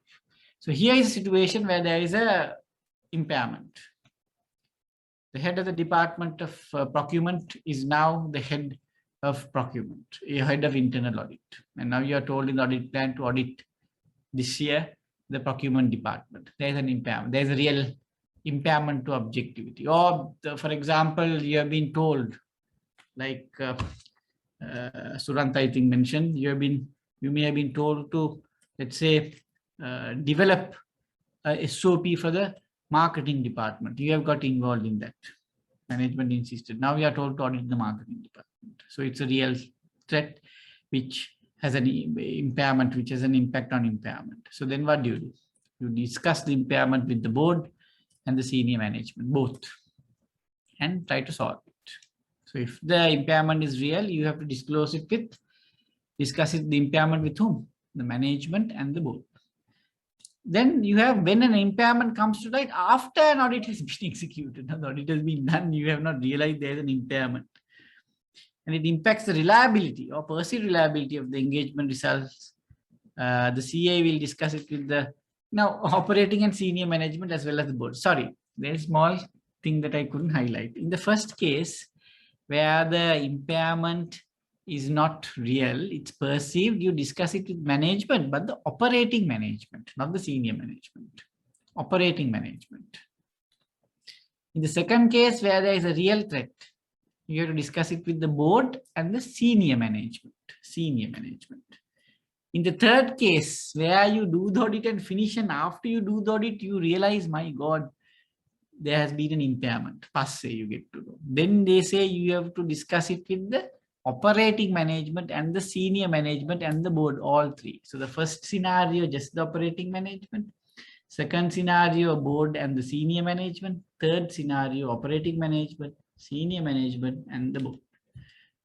Speaker 1: So here is a situation where there is a impairment. The head of the department of procurement is now the head of procurement, a head of internal audit. And now you are told in the audit plan to audit this year the procurement department. There is an impairment. There is a real impairment to objectivity. Or for example, you have been told, like Surant, I think, mentioned, you may have been told to, let's say, develop a SOP for the marketing department. You have got involved in that. Management insisted. Now we are told to audit the marketing department. So it's a real threat which has an impairment, which has an impact on impairment. So then what do? You discuss the impairment with the board and the senior management, both, and try to solve it. So if the impairment is real, you have to disclose it with, discuss it, the impairment with whom? The management and the board. Then you have, when an impairment comes to light after an audit has been executed, the audit has been done, you have not realized there is an impairment. And it impacts the reliability or perceived reliability of the engagement results. The CA will discuss it with the now operating and senior management as well as the board. Sorry, there's a small thing that I couldn't highlight. In the first case, where the impairment is not real, it's perceived, you discuss it with management, but the operating management, not the senior management, operating management. In the second case, where there is a real threat, you have to discuss it with the board and the senior management, In the third case, where you do the audit and finish, and after you do the audit, you realize, my God, there has been an impairment. Passe, you get to know. Then they say you have to discuss it with the operating management and the senior management and the board, all three. So the first scenario, just the operating management. Second scenario, board and the senior management. Third scenario, operating management, senior management, and the board.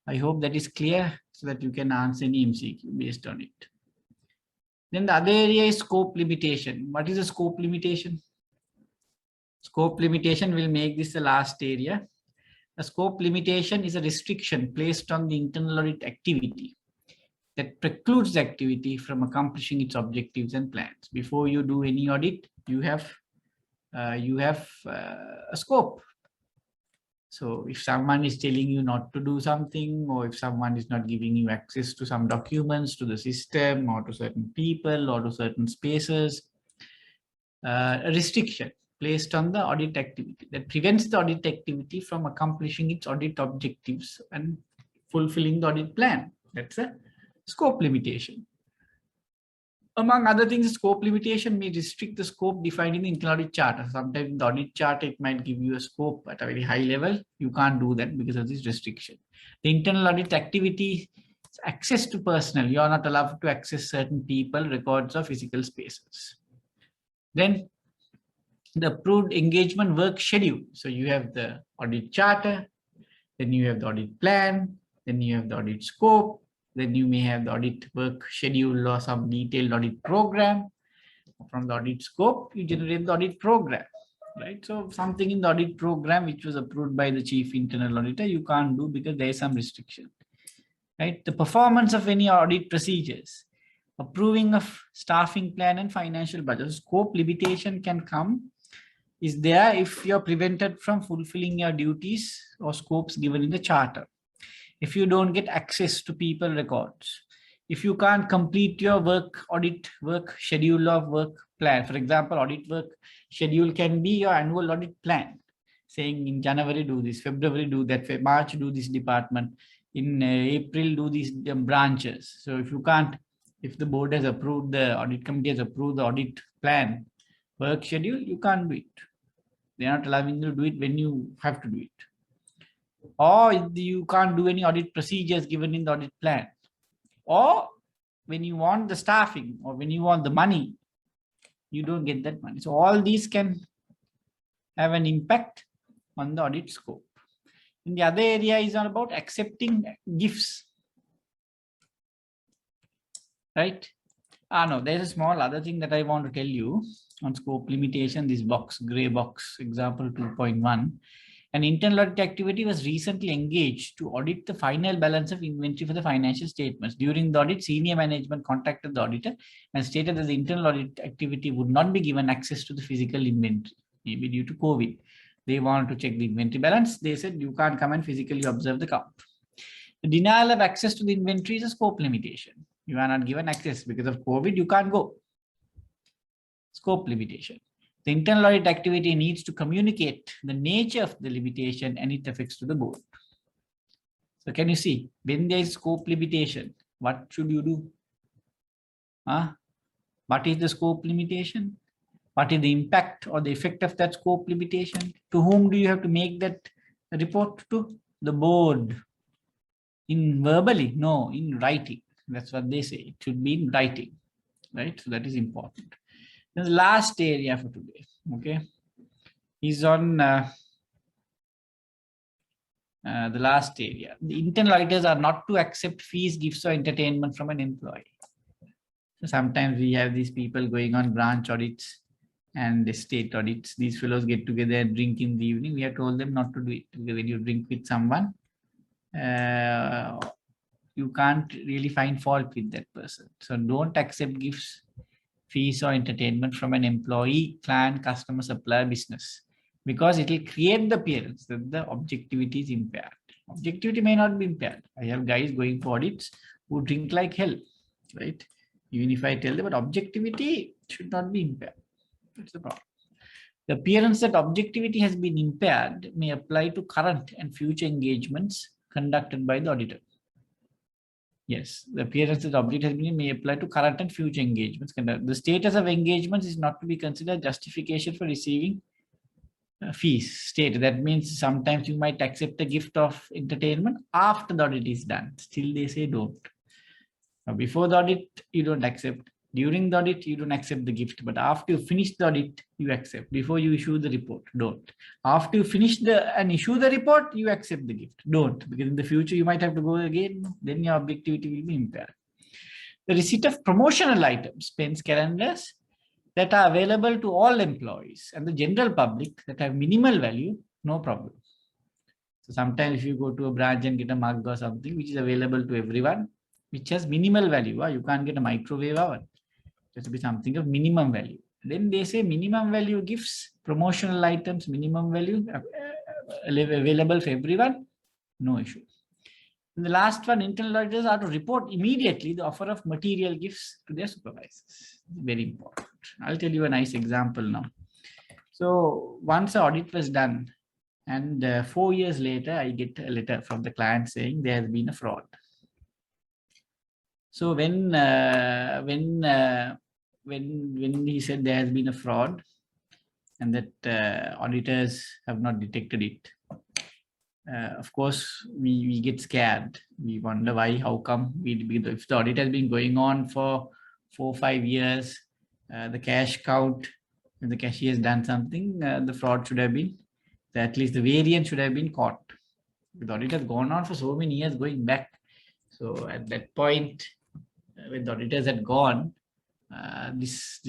Speaker 1: I hope that is clear so that you can answer any MCQ based on it. Then the other area is scope limitation. What is a scope limitation? Scope limitation will make this the last area. A scope limitation is a restriction placed on the internal audit activity that precludes the activity from accomplishing its objectives and plans. Before you do any audit, you have a scope. So if someone is telling you not to do something, or if someone is not giving you access to some documents, to the system, or to certain people, or to certain spaces, a restriction placed on the audit activity that prevents the audit activity from accomplishing its audit objectives and fulfilling the audit plan. That's a scope limitation. Among other things, scope limitation may restrict the scope defined in the internal audit charter. Sometimes in the audit charter, it might give you a scope at a very high level. You can't do that because of this restriction. The internal audit activity is access to personnel. You are not allowed to access certain people, records, or physical spaces. Then the approved engagement work schedule. So you have the audit charter, then you have the audit plan, then you have the audit scope, then you may have the audit work schedule or some detailed audit program. From the audit scope, you generate the audit program. right? So something in the audit program which was approved by the chief internal auditor, you can't do because there is some restriction, right? The performance of any audit procedures, approving of staffing plan and financial budget. Scope limitation can come is there if you're prevented from fulfilling your duties or scopes given in the charter. If you don't get access to people records, if you can't complete your audit work schedule of work plan. For example, audit work schedule can be your annual audit plan, saying in January do this, February do that, March do this department, in April do these branches. So if you can't, if the board has approved, the audit committee has approved the audit plan work schedule, you can't do it. They're not allowing you to do it when you have to do it. Or you can't do any audit procedures given in the audit plan. Or when you want the staffing or when you want the money, you don't get that money. So all these can have an impact on the audit scope. And the other area is all about accepting gifts. Right? No, there's a small other thing that I want to tell you on scope limitation, this box, gray box, example 2.1. An internal audit activity was recently engaged to audit the final balance of inventory for the financial statements. During the audit, senior management contacted the auditor and stated that the internal audit activity would not be given access to the physical inventory, maybe due to COVID. They wanted to check the inventory balance. They said you can't come and physically observe the count. The denial of access to the inventory is a scope limitation. You are not given access because of COVID, you can't go. Scope limitation. The internal audit activity needs to communicate the nature of the limitation and its effects to the board. So can you see, when there is scope limitation, what should you do? What is the scope limitation? What is the impact or the effect of that scope limitation? To whom do you have to make that report to? The board. In verbally? No, in writing. That's what they say. It should be in writing, right? So that is important. The last area for today, okay, is on the last area. The internal auditors are not to accept fees, gifts, or entertainment from an employee. So sometimes we have these people going on branch audits and the state audits. These fellows get together and drink in the evening. We have told them not to do it, because when you drink with someone, you can't really find fault with that person. So don't accept gifts, fees, or entertainment from an employee, client, customer, supplier, business, because it will create the appearance that the objectivity is impaired. Objectivity may not be impaired. I have guys going for audits who drink like hell, right? Even if I tell them, but objectivity should not be impaired. That's the problem. The appearance that objectivity has been impaired may apply to current and future engagements conducted by the auditor. Yes, the appearance that object has been may apply to current and future engagements. The status of engagements is not to be considered justification for receiving fees. State that means sometimes you might accept a gift of entertainment after the audit is done. Still they say don't. Now, before the audit, you don't accept. During the audit, you don't accept the gift, but after you finish the audit, you accept. Before you issue the report, don't. After you finish and issue the report, you accept the gift. Don't, because in the future you might have to go again, then your objectivity will be impaired. The receipt of promotional items, pens, calendars, that are available to all employees and the general public that have minimal value, no problem. So sometimes if you go to a branch and get a mug or something which is available to everyone, which has minimal value, you can't get a microwave oven. It has to be something of minimum value. Then they say minimum value gifts, promotional items, minimum value available for everyone, no issue. And the last one, internal auditors are to report immediately the offer of material gifts to their supervisors. Very important. I'll tell you a nice example now. So once an audit was done, and 4 years later, I get a letter from the client saying there has been a fraud. So when he said there has been a fraud and that auditors have not detected it, of course, we get scared. We wonder why, how come, if the audit has been going on for 4 or 5 years, the cash count, when the cashier has done something, the fraud should have been, at least the variance should have been caught. The audit has gone on for so many years going back. So at that point, when the auditors had gone, this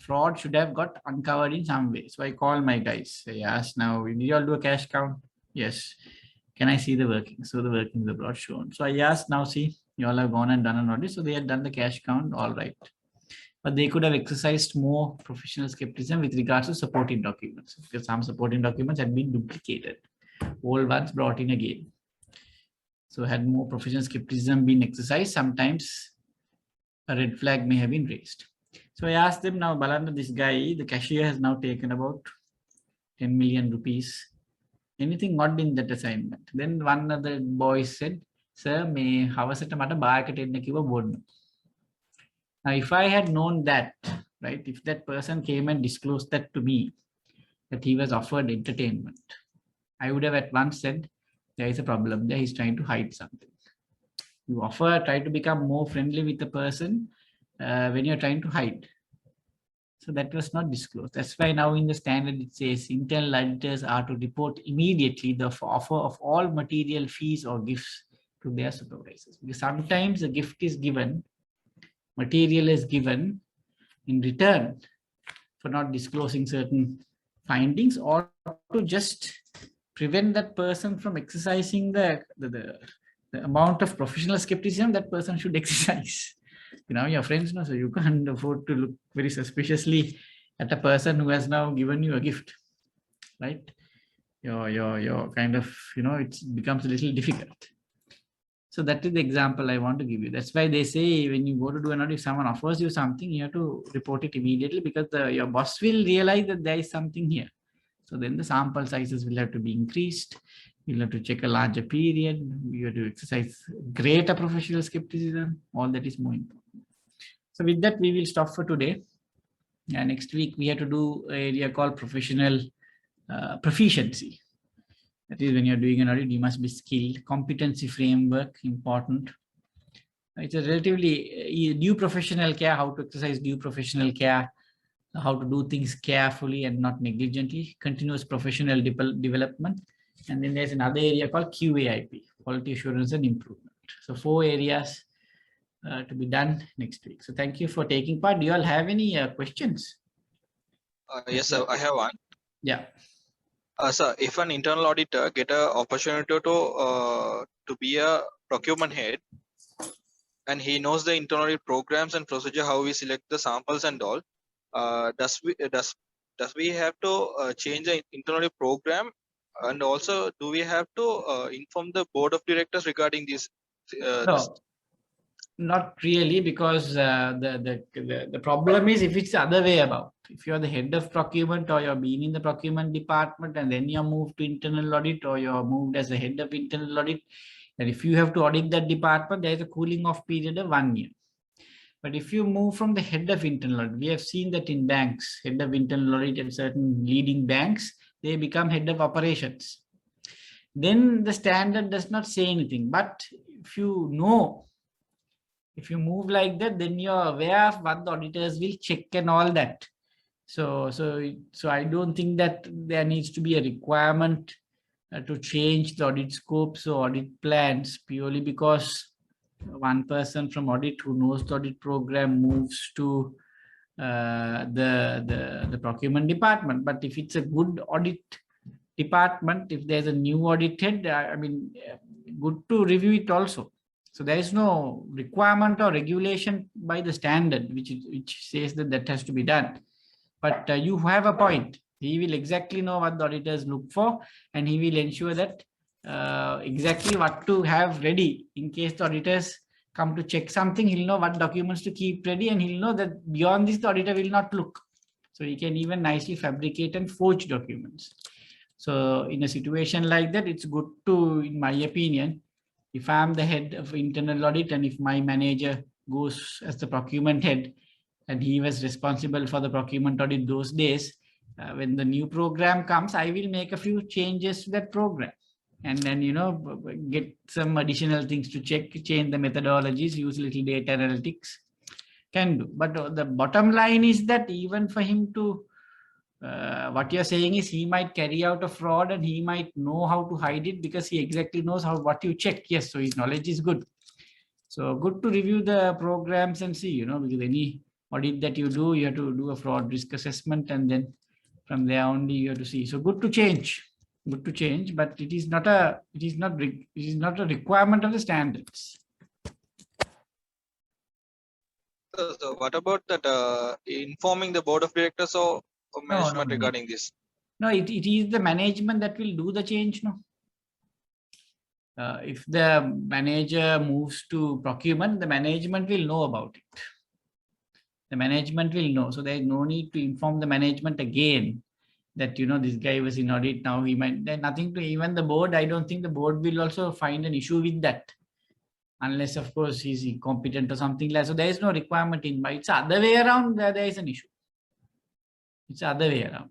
Speaker 1: fraud should have got uncovered in some way. So I call my guys. I asked, now, did you all do a cash count? Yes. Can I see the working? So the workings are brought shown. So I asked, now see, you all have gone and done an audit. So they had done the cash count, all right. But they could have exercised more professional skepticism with regards to supporting documents, because some supporting documents had been duplicated, old ones brought in again. So had more professional skepticism been exercised, sometimes a red flag may have been raised. So I asked them, now Balanda, this guy, the cashier has now taken about 10 million rupees. Anything odd in that assignment? Then one of the boys said, sir, may hawasata mata bayakata enna kiwa bodna. Now, if I had known that, right, if that person came and disclosed that to me, that he was offered entertainment, I would have at once said, there is a problem there, he's trying to hide something. You try to become more friendly with the person when you're trying to hide. So that was not disclosed. That's why now in the standard it says internal auditors are to report immediately the offer of all material fees or gifts to their supervisors. Because sometimes a gift is given, material is given in return for not disclosing certain findings, or to just prevent that person from exercising the amount of professional skepticism that person should exercise. You know, your friends know, so you can't afford to look very suspiciously at a person who has now given you a gift, right? Your kind of, you know, it becomes a little difficult. So that is the example I want to give you. That's why they say when you go to do an audit, if someone offers you something, you have to report it immediately, because your boss will realize that there is something here. So then the sample sizes will have to be increased. You'll have to check a larger period. You have to exercise greater professional skepticism. All that is more important. So with that, we will stop for today. Next week, we have to do an area called professional proficiency. That is, when you're doing an audit, you must be skilled. Competency framework, important. It's a relatively due professional care, how to exercise due professional care, how to do things carefully and not negligently, continuous professional development. And then there's another area called QAIP, quality assurance and improvement. So 4 areas to be done next week. So thank you for taking part. Do you all have any questions?
Speaker 8: Yes, sir. I have one.
Speaker 1: Yeah.
Speaker 8: Sir, if an internal auditor get an opportunity to be a procurement head, and he knows the internal audit programs and procedure, how we select the samples and all, does we have to change the internal audit program, and also do we have to inform the board of directors regarding this?
Speaker 1: No, not really, because the problem is if it's the other way about. If you're the head of procurement, or you're been in the procurement department and then you're moved to internal audit, or you're moved as a head of internal audit, and if you have to audit that department, there is a cooling off period of 1 year. But if you move from the head of internal audit, we have seen that in banks, head of internal audit at certain leading banks, they become head of operations. Then the standard does not say anything. But if you know, if you move like that, then you're aware of what the auditors will check and all that. So I don't think that there needs to be a requirement to change the audit scopes or audit plans purely because one person from audit who knows the audit program moves to the procurement department. But if it's a good audit department, if there's a new audit head, I mean, good to review it also. So there is no requirement or regulation by the standard which says that has to be done. But you have a point. He will exactly know what the auditors look for, and he will ensure that exactly what to have ready in case the auditors come to check something. He'll know what documents to keep ready, and he'll know that beyond this the auditor will not look. So he can even nicely fabricate and forge documents. So in a situation like that, it's good to, in my opinion, if I'm the head of internal audit and if my manager goes as the procurement head and he was responsible for the procurement audit those days, when the new program comes, I will make a few changes to that program. And then, you know, get some additional things to check, change the methodologies, use little data analytics, can do. But the bottom line is that even for him to, what you're saying is he might carry out a fraud and he might know how to hide it because he exactly knows what you check. Yes, so his knowledge is good. So good to review the programs and see, you know, because any audit that you do, you have to do a fraud risk assessment, and then from there only you have to see. So good to change, but it is not a requirement of the standards.
Speaker 8: So what about that informing the board of directors or management
Speaker 1: no.
Speaker 8: regarding this?
Speaker 1: No, it is the management that will do the change. No. If the manager moves to procurement, the management will know about it. The management will know. So there is no need to inform the management again that, this guy was in audit, now he might, there's nothing to, even the board, I don't think the board will also find an issue with that. Unless, of course, he's incompetent or something like that. So there is no requirement in, but it's the other way around, there is an issue. It's the other way around.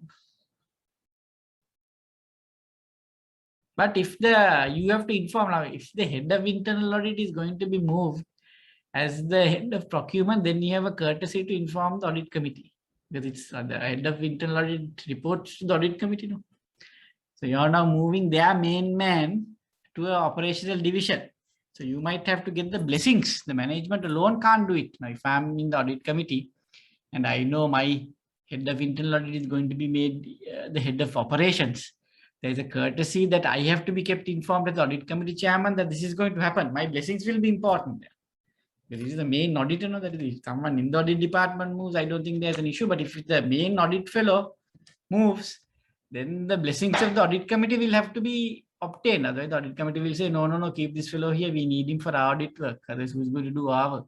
Speaker 1: But if you have to inform now, if the head of internal audit is going to be moved as the head of procurement, then you have a courtesy to inform the audit committee, because it's the head of internal audit reports to the audit committee. No? So you are now moving their main man to an operational division. So you might have to get the blessings. The management alone can't do it. Now, if I'm in the audit committee and I know my head of internal audit is going to be made the head of operations, there is a courtesy that I have to be kept informed as the audit committee chairman that this is going to happen. My blessings will be important. This is the main auditor. No, that is, if someone in the audit department moves, I don't think there's an issue. But if the main audit fellow moves, then the blessings of the audit committee will have to be obtained. Otherwise, the audit committee will say, no, keep this fellow here. We need him for our audit work. Otherwise, who's going to do our work?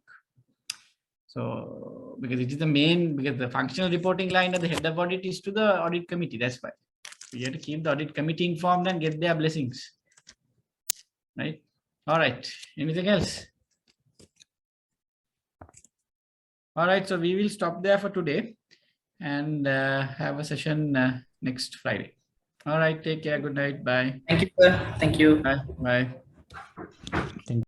Speaker 1: So, because it is the main, because the functional reporting line of the head of audit is to the audit committee. That's why. We have to keep the audit committee informed and get their blessings. Right? All right. Anything else? All right. So we will stop there for today and have a session next Friday. All right. Take care. Good night. Bye.
Speaker 5: Thank you, sir. Thank you.
Speaker 1: Bye. Bye.